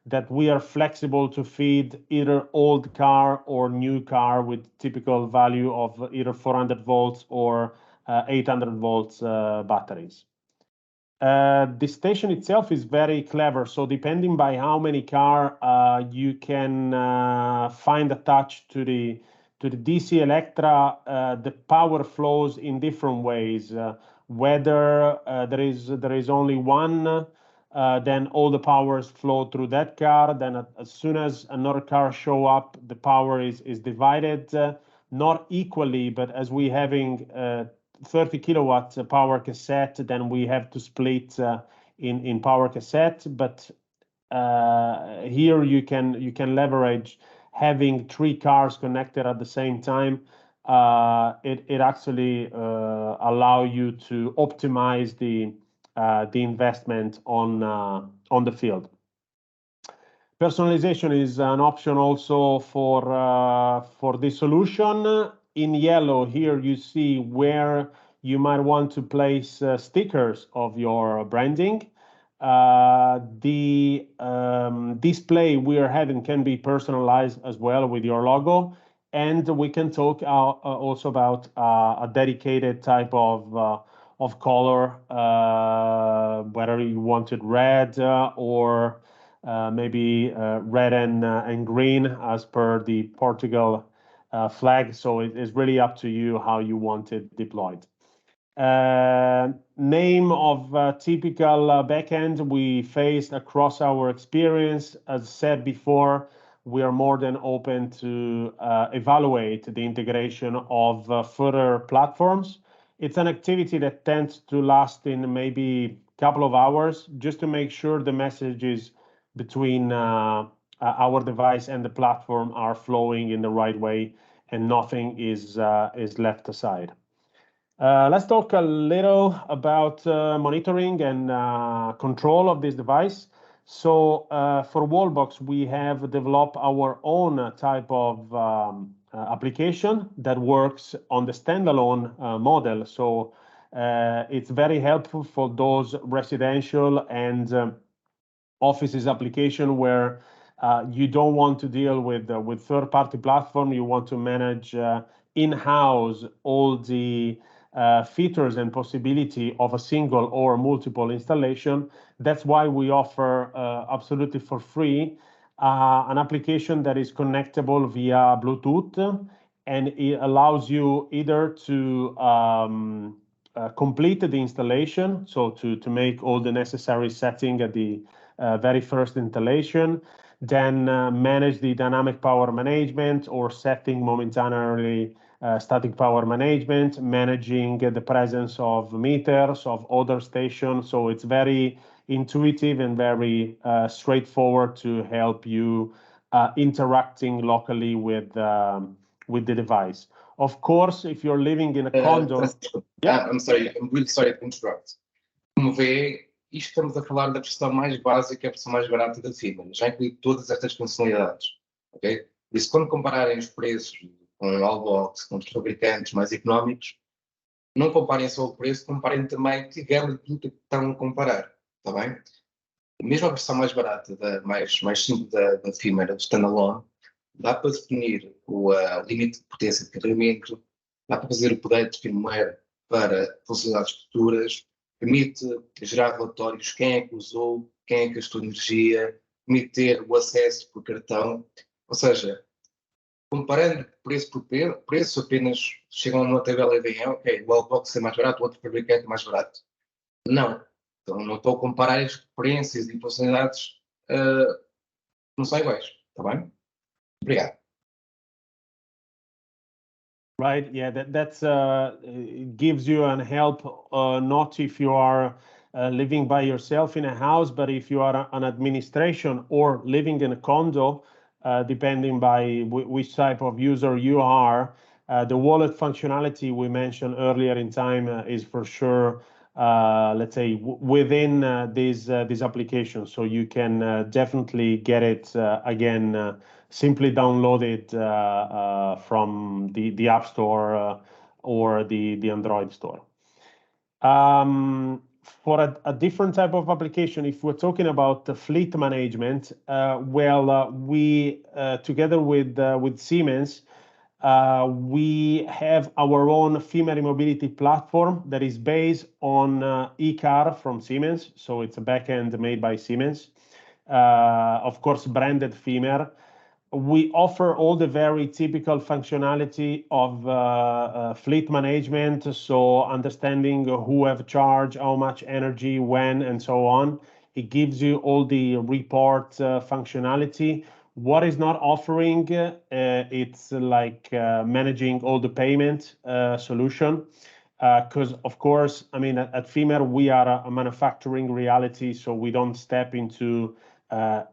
that we are flexible to feed either old car or new car with typical value of either 400 volts or 800 volts batteries. The station itself is very clever. So depending by how many car you can find attached to the DC Electra, the power flows in different ways. Whether there is only one, then all the powers flow through that car. Then as soon as another car show up, the power is divided, not equally, but as we having 30 kilowatts power cassette, then we have to split in power cassette. But here you can leverage having 3 cars connected at the same time. It actually allow you to optimize the investment on the field. Personalization is an option also for this solution. In yellow here you see where you might want to place stickers of your branding. The display we are having can be personalized as well with your logo, and we can talk also about a dedicated type of color, whether you wanted red or maybe red and green as per the Portugal flag. So it is really up to you how you want it deployed. Name of typical backend we faced across our experience. As said before, we are more than open to evaluate the integration of further platforms. It's an activity that tends to last in maybe a couple of hours, just to make sure the messages between our device and the platform are flowing in the right way and nothing is left aside. Let's talk a little about monitoring and control of this device. So for Wallbox, we have developed our own type of application that works on the standalone model. So it's very helpful for those residential and offices application where you don't want to deal with third-party platform. You want to manage in-house all the features and possibility of a single or multiple installation. That's why we offer absolutely for free an application that is connectable via Bluetooth, and it allows you either to complete the installation, so to make all the necessary setting at the very first installation, then manage the dynamic power management or setting momentarily static power management, managing the presence of meters, of other stations. So it's very intuitive and very straightforward to help you interacting locally with the device. Of course, if you're living in a condo... I'm sorry, I'm really sorry to interrupt. Como vê, isto estamos a falar da versão mais básica, a versão mais barata da Fimer. Já inclui todas estas funcionalidades, ok? E se quando compararem os preços com o Allbox, com os fabricantes mais económicos, não comparem só o preço, comparem também que gama de produto que estão a comparar, está bem? Mesmo a versão mais barata, mais simples da Fimer, a standalone, dá para definir o limite de potência de carregamento, dá para fazer o update de firmware para funcionalidades futuras, permite gerar relatórios, quem é que usou, quem é que gastou energia, permite ter o acesso por cartão, ou seja, comparando preço por preço, apenas chegam a uma tabela e veem, ok, o Allbox é mais barato, o outro fabricante é mais barato. Não. Então não estou a comparar as referências e funcionalidades não são iguais, está bem? Obrigado. Right, yeah, that's it gives you an help, not if you are living by yourself in a house, but if you are an administration or living in a condo, depending by which type of user you are, the wallet functionality we mentioned earlier in time is for sure, let's say, within these applications. So you can definitely get it again. Simply download it from the App Store or the Android store. For a different type of application, if we're talking about the fleet management, we together with Siemens, we have our own Fimer mobility platform that is based on e-car from Siemens. So it's a backend made by Siemens, of course, branded Fimer. We offer all the very typical functionality of fleet management, so understanding who have charged, how much energy, when, and so on. It gives you all the report functionality. What is not offering, it's like managing all the payment solution. Because, of course, I mean, at Fimer, we are a manufacturing reality, so we don't step into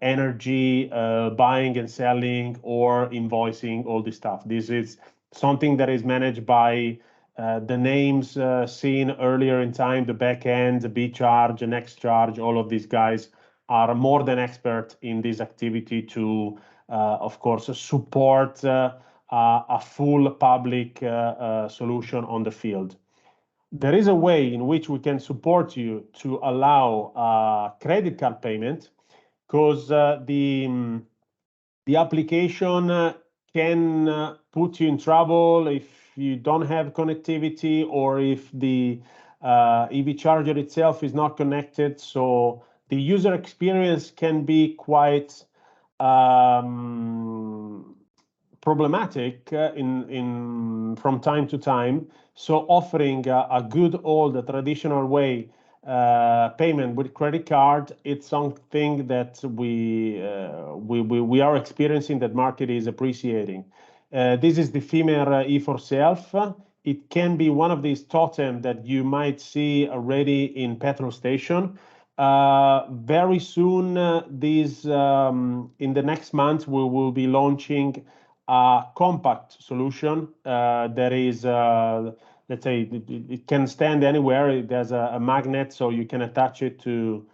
energy buying and selling or invoicing, all this stuff. This is something that is managed by the names seen earlier in time, the back end, the B-Charge, the Next Charge, all of these guys are more than expert in this activity to, of course, support a full public solution on the field. There is a way in which we can support you to allow credit card payment, because the application can put you in trouble if you don't have connectivity or if the EV charger itself is not connected. So the user experience can be quite problematic from time to time. So offering a good old traditional way payment with credit card, it's something that we are experiencing, that market is appreciating. This is the Fimer E4Self. It can be one of these totem that you might see already in petrol station. Very soon, in the next month, we will be launching a compact solution that is, let's say, it can stand anywhere. It has a magnet, so you can attach it to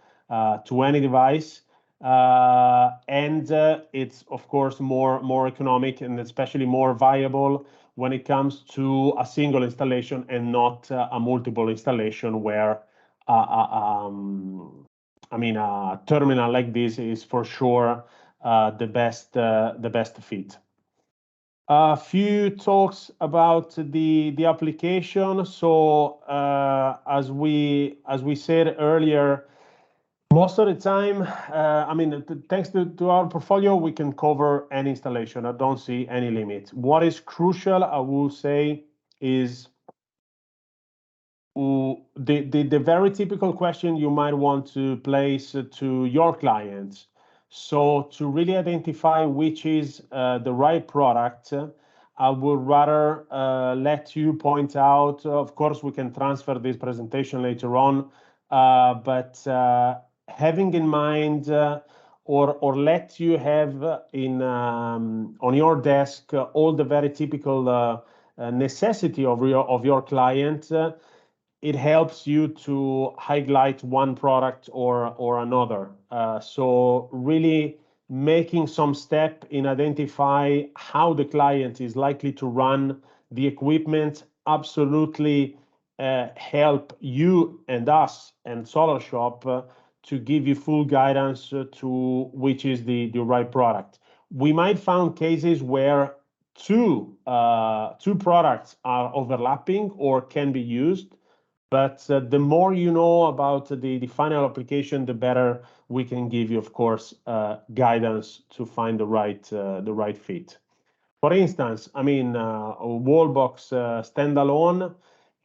any device. And it's, of course, more economic and especially more viable when it comes to a single installation and not a multiple installation where I mean, a terminal like this is for sure the best fit. A few talks about the application. So as we said earlier, most of the time, I mean, thanks to our portfolio, we can cover any installation. I don't see any limit. What is crucial, I will say, is the very typical question you might want to place to your clients. So to really identify which is the right product, I would rather let you point out. Of course, we can transfer this presentation later on, but having in mind or let you have in on your desk all the very typical necessity of your client. It helps you to highlight one product or another. So really making some step in identify how the client is likely to run the equipment absolutely help you and us and Solar Shop to give you full guidance to which is the right product. We might find cases where two products are overlapping or can be used. But the more you know about the final application, the better we can give you, of course, guidance to find the right fit. For instance, I mean, a wall box standalone,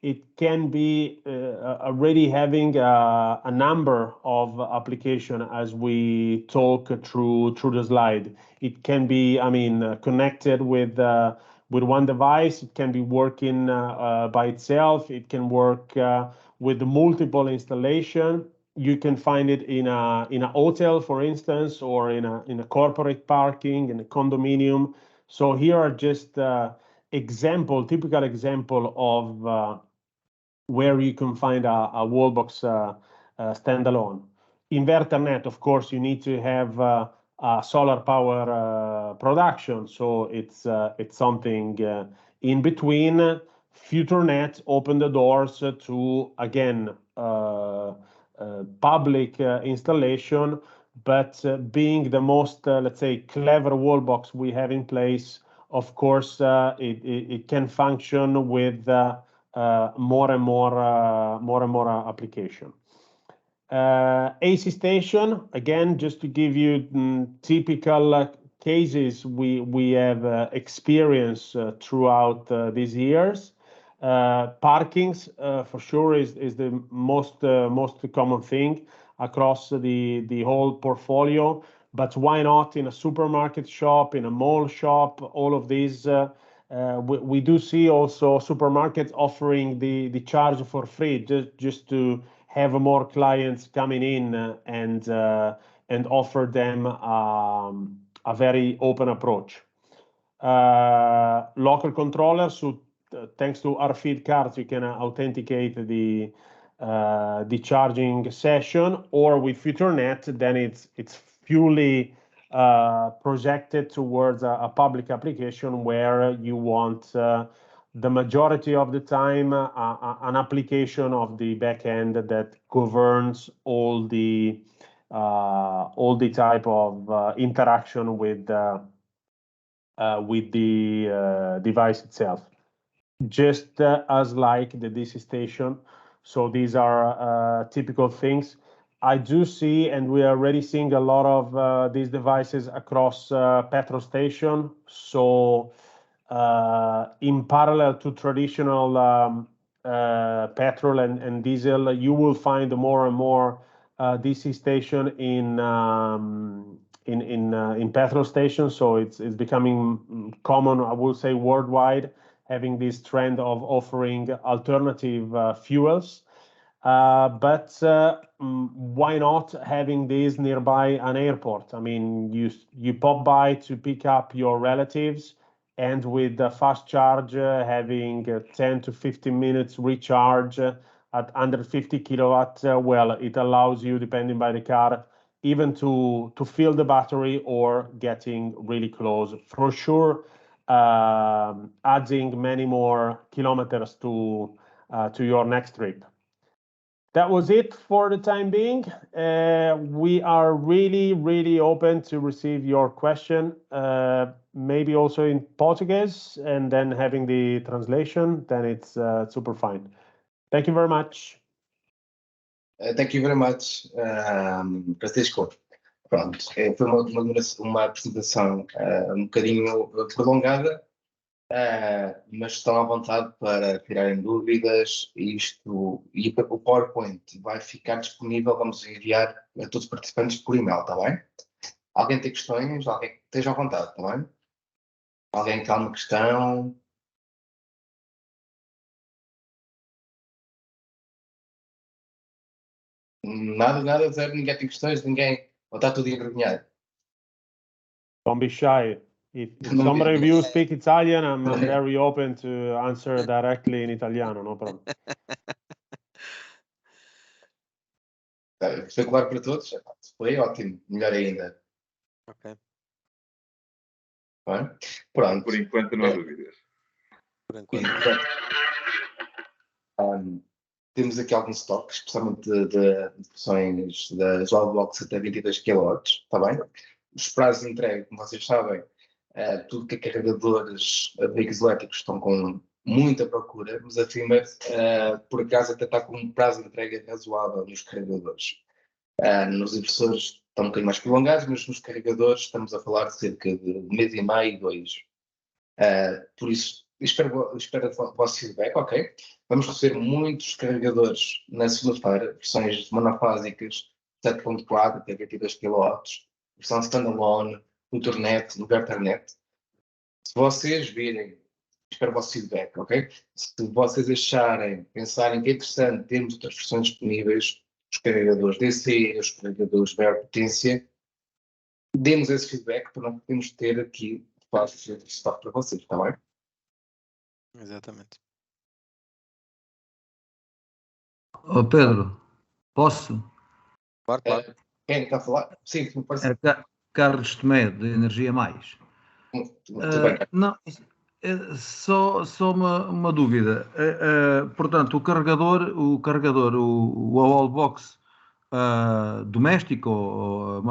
it can be already having a number of application as we talk through the slide. It can be, I mean, connected with one device. It can be working by itself. It can work with multiple installation. You can find it in a hotel, for instance, or in a corporate parking, in a condominium. So here are just typical example of where you can find a wall box standalone. Inverter net, of course, you need to have a solar power production, so it's something in between. Future net open the doors to again public installation, but being the most let's say clever wall box we have in place, of course it can function with more and more application. AC station, again, just to give you typical cases we have experienced throughout these years. Parkings for sure is the most common thing across the whole portfolio, but why not in a supermarket shop, in a mall shop, all of these. We do see also supermarkets offering the charge for free just to have more clients coming in and offer them a very open approach. Local controllers, so thanks to RFID cards, you can authenticate the charging session, or with FutureNet, then it's purely projected towards a public application where you want the majority of the time an application of the backend that governs all the type of interaction with the device itself, just as like the DC station. So these are typical things. I do see, and we are already seeing a lot of these devices across petrol station. So in parallel to traditional petrol and diesel, you will find more and more DC station in petrol stations. So it's becoming common, I will say, worldwide, having this trend of offering alternative fuels. But why not having this nearby an airport? I mean, you pop by to pick up your relatives, and with the fast charge, having 10 to 15 minutes recharge at under 50 kilowatt, well, it allows you, depending by the car, even to fill the battery or getting really close. For sure, adding many more kilometers to your next trip. That was it for the time being. We are really open to receive your question, maybe also in Portuguese, and then having the translation, then it's super fine. Thank you very much. Thank you very much, Francisco. Pronto, foi uma apresentação um bocadinho prolongada, mas estão à vontade para tirarem dúvidas. E o PowerPoint vai ficar disponível, vamos enviar a todos os participantes por e-mail, está bem? Alguém tem questões? Alguém esteja à vontade, está bem? Alguém tem alguma questão? Nada, zero, ninguém tem questões, ninguém. Ou está tudo envergonhado? Don't be shy. If somebody of you speak Italian, I'm very open to answer directly in Italiano, no problem. Foi claro para todos? Foi ótimo, melhor ainda. Ok. Bem? Pronto. Por enquanto não há dúvidas. Por enquanto. Temos aqui algum estoque, especialmente de versões das wallbox até 22 kW, está bem? Os prazos de entrega, como vocês sabem, tudo que é carregadores, veículos elétricos estão com muita procura, mas a Fimer, por acaso, até está com um prazo de entrega razoável nos carregadores. Nos inversores estão um bocadinho mais prolongados, mas nos carregadores estamos a falar de cerca de mês e meio, 2. Por isso, espero o vosso feedback, ok? Vamos receber muitos carregadores na segunda-feira, versões monofásicas 7.4 até 22 kW, versão standalone, Internet, no Ethernet. Se vocês virem, espero o vosso feedback, ok? Se vocês pensarem que é interessante termos outras versões disponíveis, os carregadores DC, os carregadores de maior potência, dê-nos esse feedback para não podermos ter aqui fácil de estoque para vocês, está bem? Exatamente. Ô Pedro, posso? Claro. Quem está a falar? Sim, me parece. Carlos Tomé, de Energia Mais. Tudo bem. Não, só uma dúvida. Portanto, o carregador, o wallbox doméstico,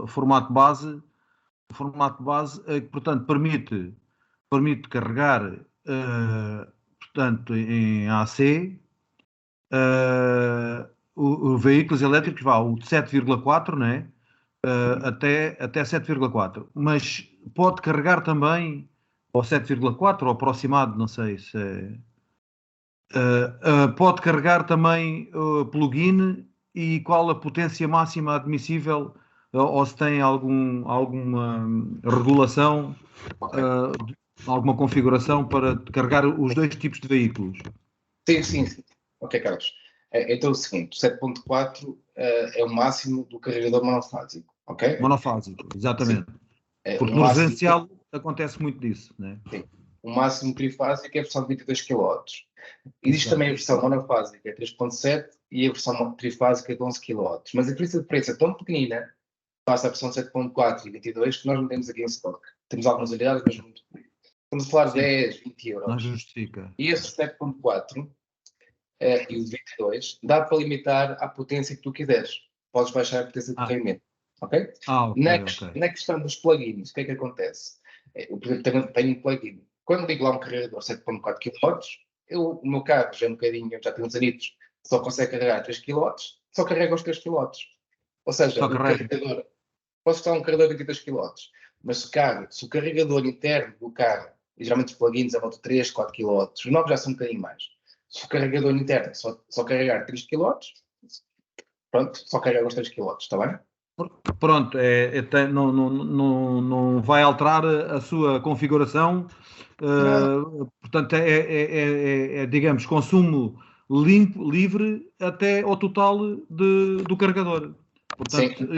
formato base, portanto, permite carregar, portanto, em AC, veículos elétricos, o de 7,4, né? Até 7,4, mas pode carregar também ao 7,4 ou aproximado, não sei se pode carregar também plug-in, e qual a potência máxima admissível, ou se tem alguma regulação, alguma configuração para carregar os dois tipos de veículos. Sim. Ok, Carlos. Então é o seguinte, o 7.4 é o máximo do carregador monofásico, ok? Monofásico, exatamente. Porque no máximo, residencial acontece muito disso, né? Sim. O máximo trifásico é a versão de 22 kW. Existe também a versão monofásica, 3.7, e a versão trifásica de 11 kW. Mas a diferença é tão pequenina, passa a versão 7.4 e 22, que nós não temos aqui em stock. Temos algumas unidades, mas muito pequeno. Estamos a falar de 10, 20 euros. Não justifica. E esse 7.4 e o de 22 dá para limitar à potência que tu quiseres. Podes baixar a potência de carregamento. Ok? Na questão dos plugins, o que é que acontece? Eu, por exemplo, tenho um plugin. Quando ligo lá um carregador 7.4 kW, o meu carro já tem uns anitos, só consegue carregar 3 kW, só carrega os 3 kW. Ou seja, o carregador, posso estar um carregador de 22 kW, mas se o carregador interno do carro, e geralmente os plugins a volta de 3, 4 kW, os novos já são um bocadinho mais. Se o carregador interno só carregar 3 kW, pronto, só carrega os 3 kW, está bem? Pronto, não vai alterar a sua configuração, portanto digamos, consumo livre até ao total do carregador. Portanto, sim,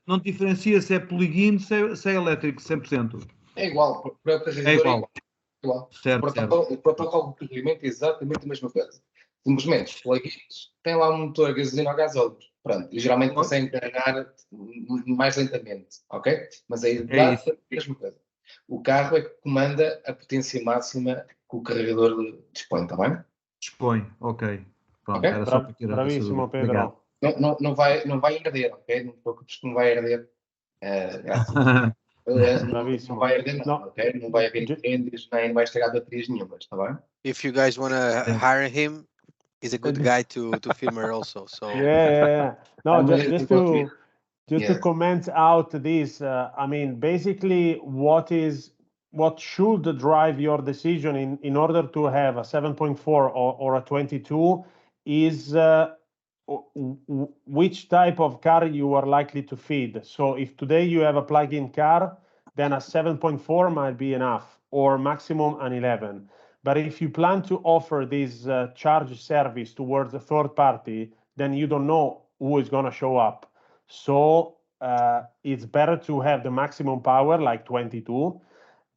não diferencia se é plug-in, se é elétrico, 100%. É igual, para o carregador é igual. Certo. O protocolo de carregamento é exatamente a mesma coisa. Simplesmente, os plugins têm lá um motor a gasolina ou gasóleo. Pronto, e geralmente conseguem carregar mais lentamente, ok? Mas é exatamente a mesma coisa. O carro é que comanda a potência máxima que o carregador dispõe, está bem? Dispõe, ok. Pronto, okay? Era só para tirar Bravíssimo, Pedro. Não vai arder, ok? Não te preocupes que não vai arder. Não vai arder nada, ok? Não vai haver incêndios, nem vai estragar baterias nenhumas, está bem? If you guys want to hire him, he's a good guy to Fimer also. So yeah. No, just to comment out this, I mean, basically, what is what should drive your decision in order to have a 7.4 or a 22 is which type of car you are likely to feed. So if today you have a plug-in car, then a 7.4 might be enough, or maximum an 11. But if you plan to offer this charge service towards a third party, then you don't know who is going to show up. So it's better to have the maximum power, like 22,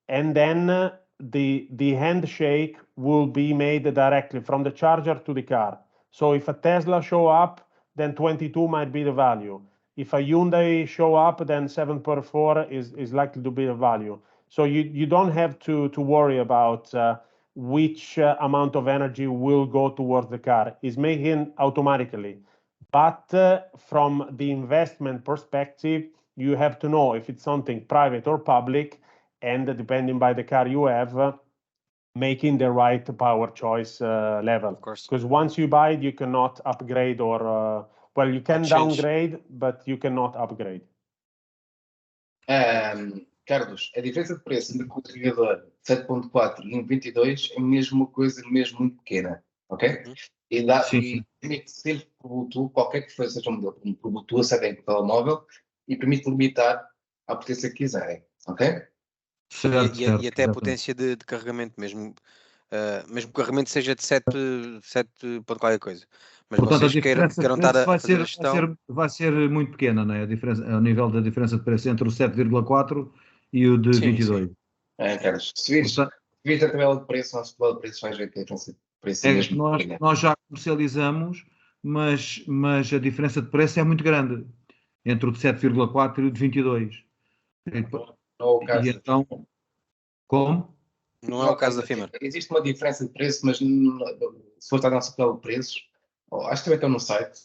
and then the handshake will be made directly from the charger to the car. So if a Tesla show up, then 22 might be the value. If a Hyundai show up, then 7.4 is likely to be the value. So you don't have to worry about which amount of energy will go towards the car. It's making automatically. But from the investment perspective, you have to know if it's something private or public, and depending by the car you have, making the right power choice level. Of course. Because once you buy it, you cannot upgrade or, well, you can downgrade, but you cannot upgrade. Carlos, a diferença de preço entre o carregador 7.4 e um 22 é mesmo uma coisa mesmo muito pequena, ok? E permite sempre por Bluetooth, qualquer que seja um modelo, por Bluetooth, acedem por telemóvel e permite limitar a potência que quiserem, ok? Certo, e até a potência de carregamento, mesmo que o carregamento seja de 7 ponto qualquer coisa. Mas portanto, vocês a diferença queiram de preço estar a fazer a gestão... vai ser muito pequena, não é? A diferença, ao nível da diferença de preço entre o 7,4 e o de 22. Sim. Carlos, se vires a tabela de preço, nosso tabela de preço, vais ver que a diferença de preço é mesmo pequena. Nós já comercializamos, mas a diferença de preço é muito grande entre o de 7,4 e o de 22. E então, como? Não é o caso da Fimer. Existe uma diferença de preço, mas se for a nossa tabela de preços, acho que também estão no site,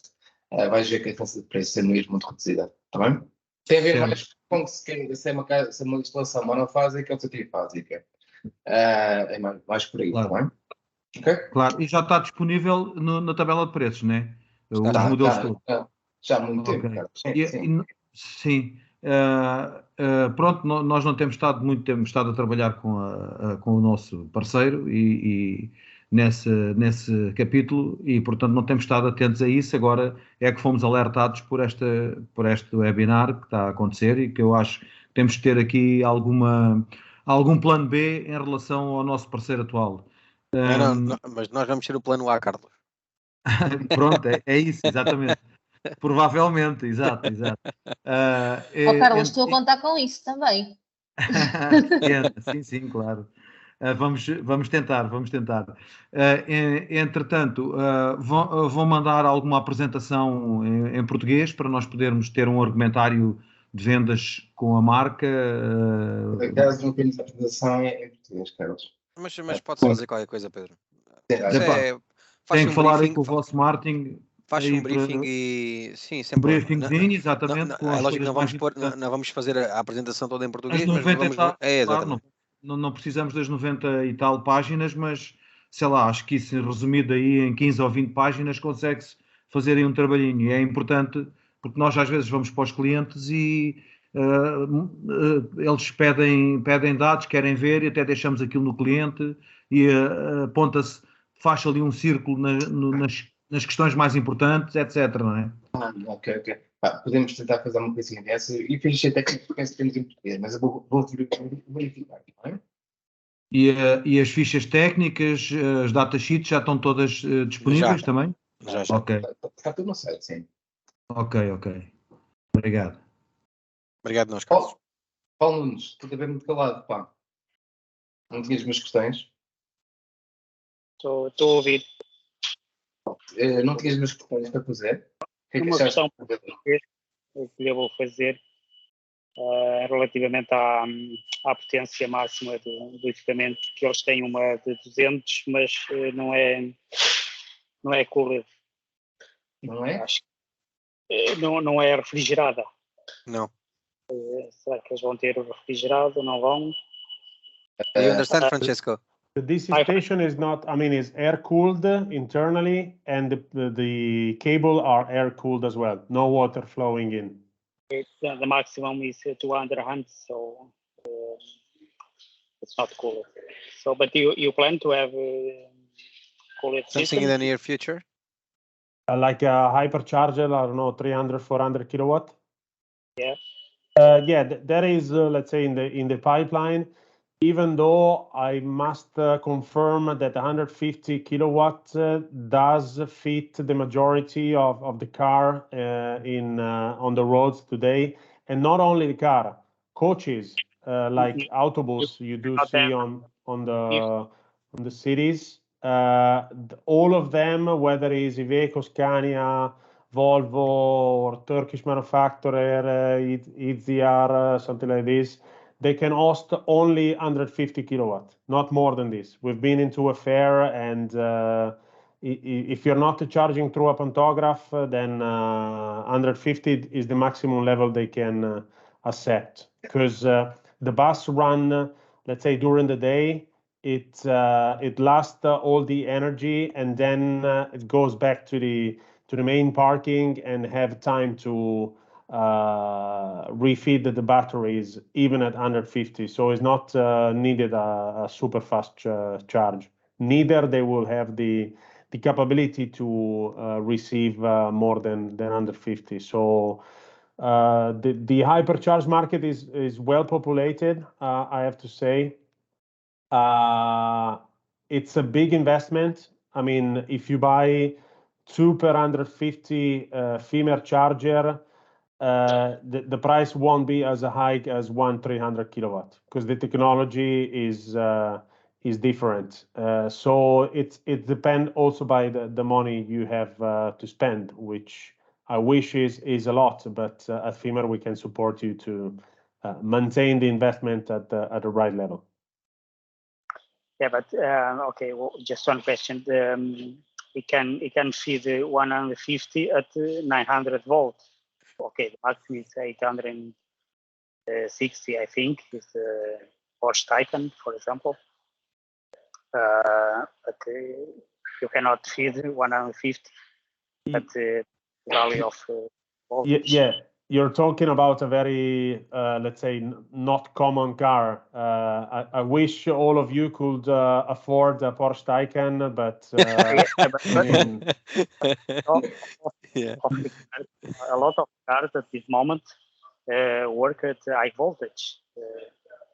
vais ver que a diferença de preço é mesmo muito reduzida, está bem? Tem a ver mais com se é uma instalação monofásica ou trifásica. É mais por aí, está bem? Okay? Claro, e já está disponível na tabela de preços, não é? Os modelos todos. Já há muito tempo, cara. Sim. Pronto, nós não temos estado muito tempo a trabalhar com o nosso parceiro e nesse capítulo, e portanto não temos estado atentos a isso. Agora é que fomos alertados por este webinar que está a acontecer, e que eu acho que temos que ter aqui algum plano B em relação ao nosso parceiro atual. Não, mas nós vamos ter o plano A, Carlos. Pronto, é isso, exatamente. Provavelmente, exato. Carlos, estou a contar com isso também. Sim, claro. Vamos tentar. Entretanto, vão mandar alguma apresentação em português para nós podermos ter um argumentário de vendas com a marca. Por acaso não temos apresentação em português, Carlos. Mas pode-se fazer qualquer coisa, Pedro. Tem que falar aí com o vosso marketing. Faz um briefing e... Sim, sempre. Um briefingzinho, exatamente. É lógico que não vamos fazer a apresentação toda em português, mas vamos... Claro, não precisamos das 90 e tal páginas, mas, sei lá, acho que isso resumido aí em 15 ou 20 páginas consegue-se fazer aí um trabalhinho. E é importante, porque nós às vezes vamos para os clientes e eles pedem dados, querem ver, e até deixamos aquilo no cliente e aponta-se, faz ali um círculo nas questões mais importantes, etc, não é? Ok. Podemos tentar fazer uma coisinha dessa, e fiz até que temos em português, mas eu vou verificar, não é? E as fichas técnicas, as datasheets já estão todas disponíveis também? Já. Ok. Está tudo no site, sim. Ok. Obrigado. Obrigado, nós, Carlos. Paulo Nunes, estou a ver muito calado, pá. Não tinhas mais questões? Estou a ouvir. Não tinhas mais questões para fazer? Uma questão que eu vou fazer relativamente à potência máxima do equipamento, que eles têm uma de 200, mas não é cooled. Não é? Acho que não é refrigerada. Não. Será que eles vão ter refrigerado? Não vão? You understand, Francesco? The DC station is not, is air cooled internally, and the cable are air cooled as well. No water flowing in. The maximum is 200 amps, so It's not cooled. So, but you plan to have cooled Something system? in the near future? Like a hypercharger, I don't know, 300, 400 kilowatt. Yeah. Yeah, that is, let's say, in the pipeline. Even though I must confirm that 150 kilowatt does fit the majority of the car on the roads today, and not only the car, coaches like autobus you do see on the cities. All of them, whether it's Iveco, Scania, Volvo, or Turkish manufacturer, EZR, something like this, they can host only 150 kilowatt, not more than this. We've been into a fair, and if you're not charging through a pantograph, then 150 is the maximum level they can accept. Because the bus run, let's say during the day, it lasts all the energy, and then it goes back to the main parking and have time to refeed the batteries even at 150. So it's not needed a super fast charge. Neither they will have the capability to receive more than 150. So the hypercharge market is well populated, I have to say. It's a big investment. I mean, if you buy 2 per 150 Fimer charger, the price won't be as high as 300 kilowatt, because the technology is different. So it depends also by the money you have to spend, which I wish is a lot, but at Fimer we can support you to maintain the investment at the right level. Yeah, but okay. Well, just one question. It can feed 150 at 900 volts. Okay, the maximum is 860, I think, is the Porsche Taycan, for example. But you cannot feed 150 at the value of voltage. Yeah, you're talking about a very, let's say, not common car. I wish all of you could afford a Porsche Taycan, but I mean, a lot of cars at this moment work at high voltage.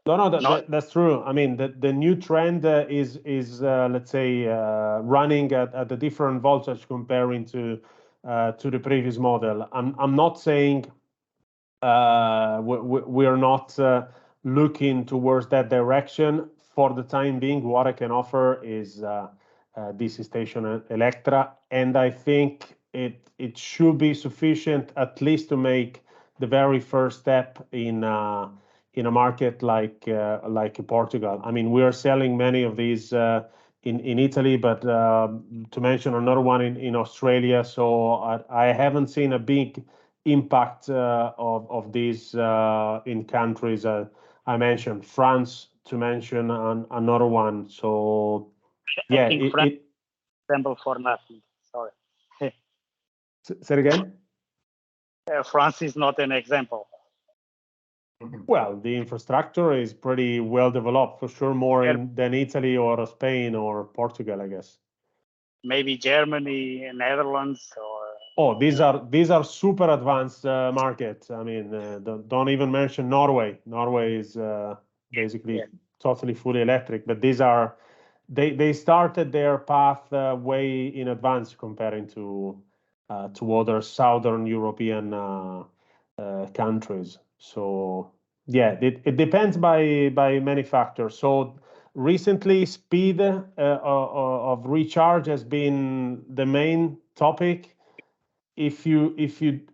No, that's true. I mean, the new trend is let's say running at a different voltage comparing to the previous model. I'm not saying we're not looking towards that direction. For the time being, what I can offer is DC station Electra, and I think it should be sufficient at least to make the very first step in a market like Portugal. I mean, we are selling many of these in Italy, but to mention another one in Australia. So I haven't seen a big impact of these in countries I mentioned, France to mention another one. So yeah, it example for nothing. Sorry. Say it again. France is not an example. Well, the infrastructure is pretty well developed, for sure, more than Italy or Spain or Portugal, I guess. Maybe Germany, Netherlands, or. Oh, these are super advanced markets. I mean, don't even mention Norway. Norway is basically totally fully electric, but these are they started their path way in advance comparing to other Southern European countries. So yeah, it depends by many factors. So recently, speed of recharge has been the main topic. If you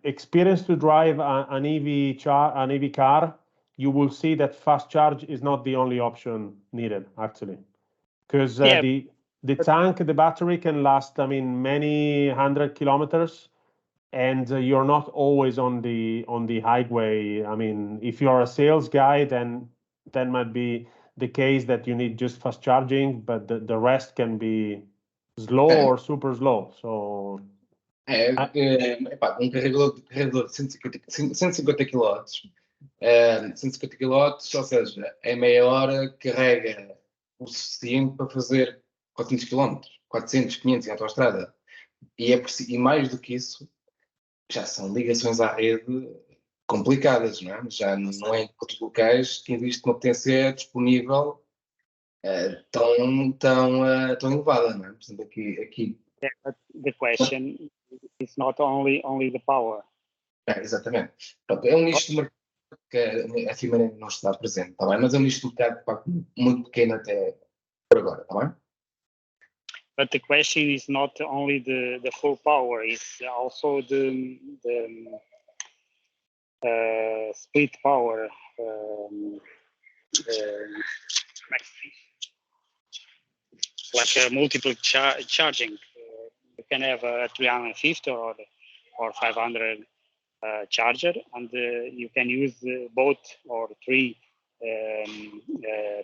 experience to drive an EV car, you will see that fast charge is not the only option needed, actually, because the tank, the battery can last, I mean, many 100 kilometers, and you're not always on the highway. I mean, if you're a sales guy, then that might be the case that you need just fast charging, but the rest can be slow or super slow. So. Um carregador de 150 kW 150 kW, ou seja, em meia hora carrega o suficiente para fazer 400 km, 400, 500 em autoestrada. E mais do que isso, já são ligações à rede complicadas, não é? Já não é em outros locais que existe uma potência disponível tão elevada, não é? Por exemplo, aqui. Yeah, but the question is not only the power. Exatamente. Pronto, é um nicho de mercado que a Fimer não está presente, tá bem? Mas é um nicho de mercado muito pequeno até por agora, tá bem? But the question is not only the full power; it's also the split power. Like multiple charging. You can have a 350 or 500 charger, and you can use both or three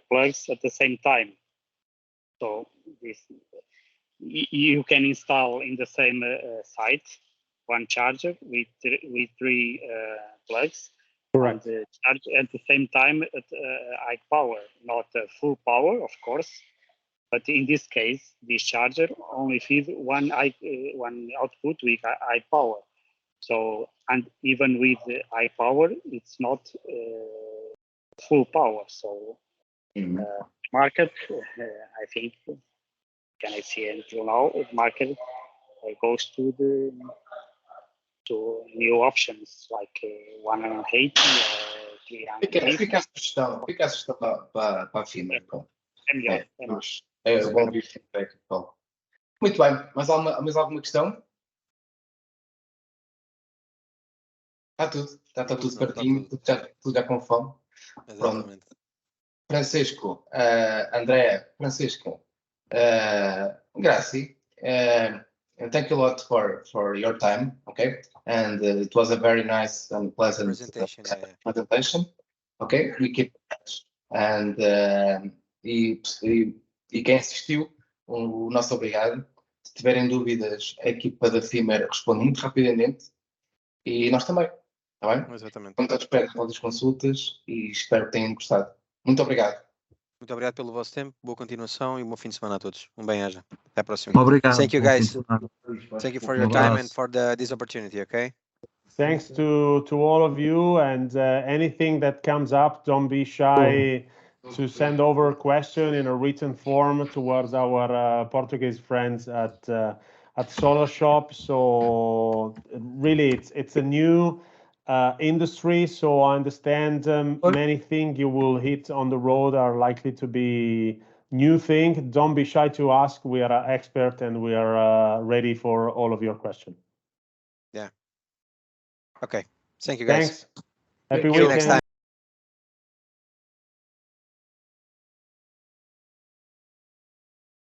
plugs at the same time. So you can install in the same site one charger with three plugs. Correct. And charge at the same time at high power, not full power, of course. But in this case, this charger only feeds one output with high power. So, and even with high power, it's not full power. So, market, I think, can I see until now, market goes to new options like 180 or 300. Fica a sugestão para a Fimer. É melhor. É bom ouvir feedback. Muito bem, mais alguma questão? Está tudo certinho, tudo já com fome. Exatamente. Pronto. Francisco, Andrea, Francisco, grazie. And thank you a lot for your time, okay? And it was a very nice and pleasant presentation. Okay, we keep in touch. And e quem assistiu, o nosso obrigado. Se tiverem dúvidas, a equipa da Fimer responde muito rapidamente e nós também, está bem? Exatamente. Estamos à espera das consultas e espero que tenham gostado. Muito obrigado. Muito obrigado pelo vosso tempo, boa continuação e um bom fim de semana a todos. bem-aja. Até a próxima. Obrigado. Thank you, guys. Thank you for your time and for this opportunity, okay? Thanks to all of you, and anything that comes up, don't be shy to send over a question in a written form towards our Portuguese friends at Solar Shop. So really, it's a new industry. So I understand many things you will hit on the road are likely to be new things. Don't be shy to ask. We are an expert, and we are ready for all of your questions. Yeah. Okay. Thank you, guys. Thanks. Happy See you next weekend. time.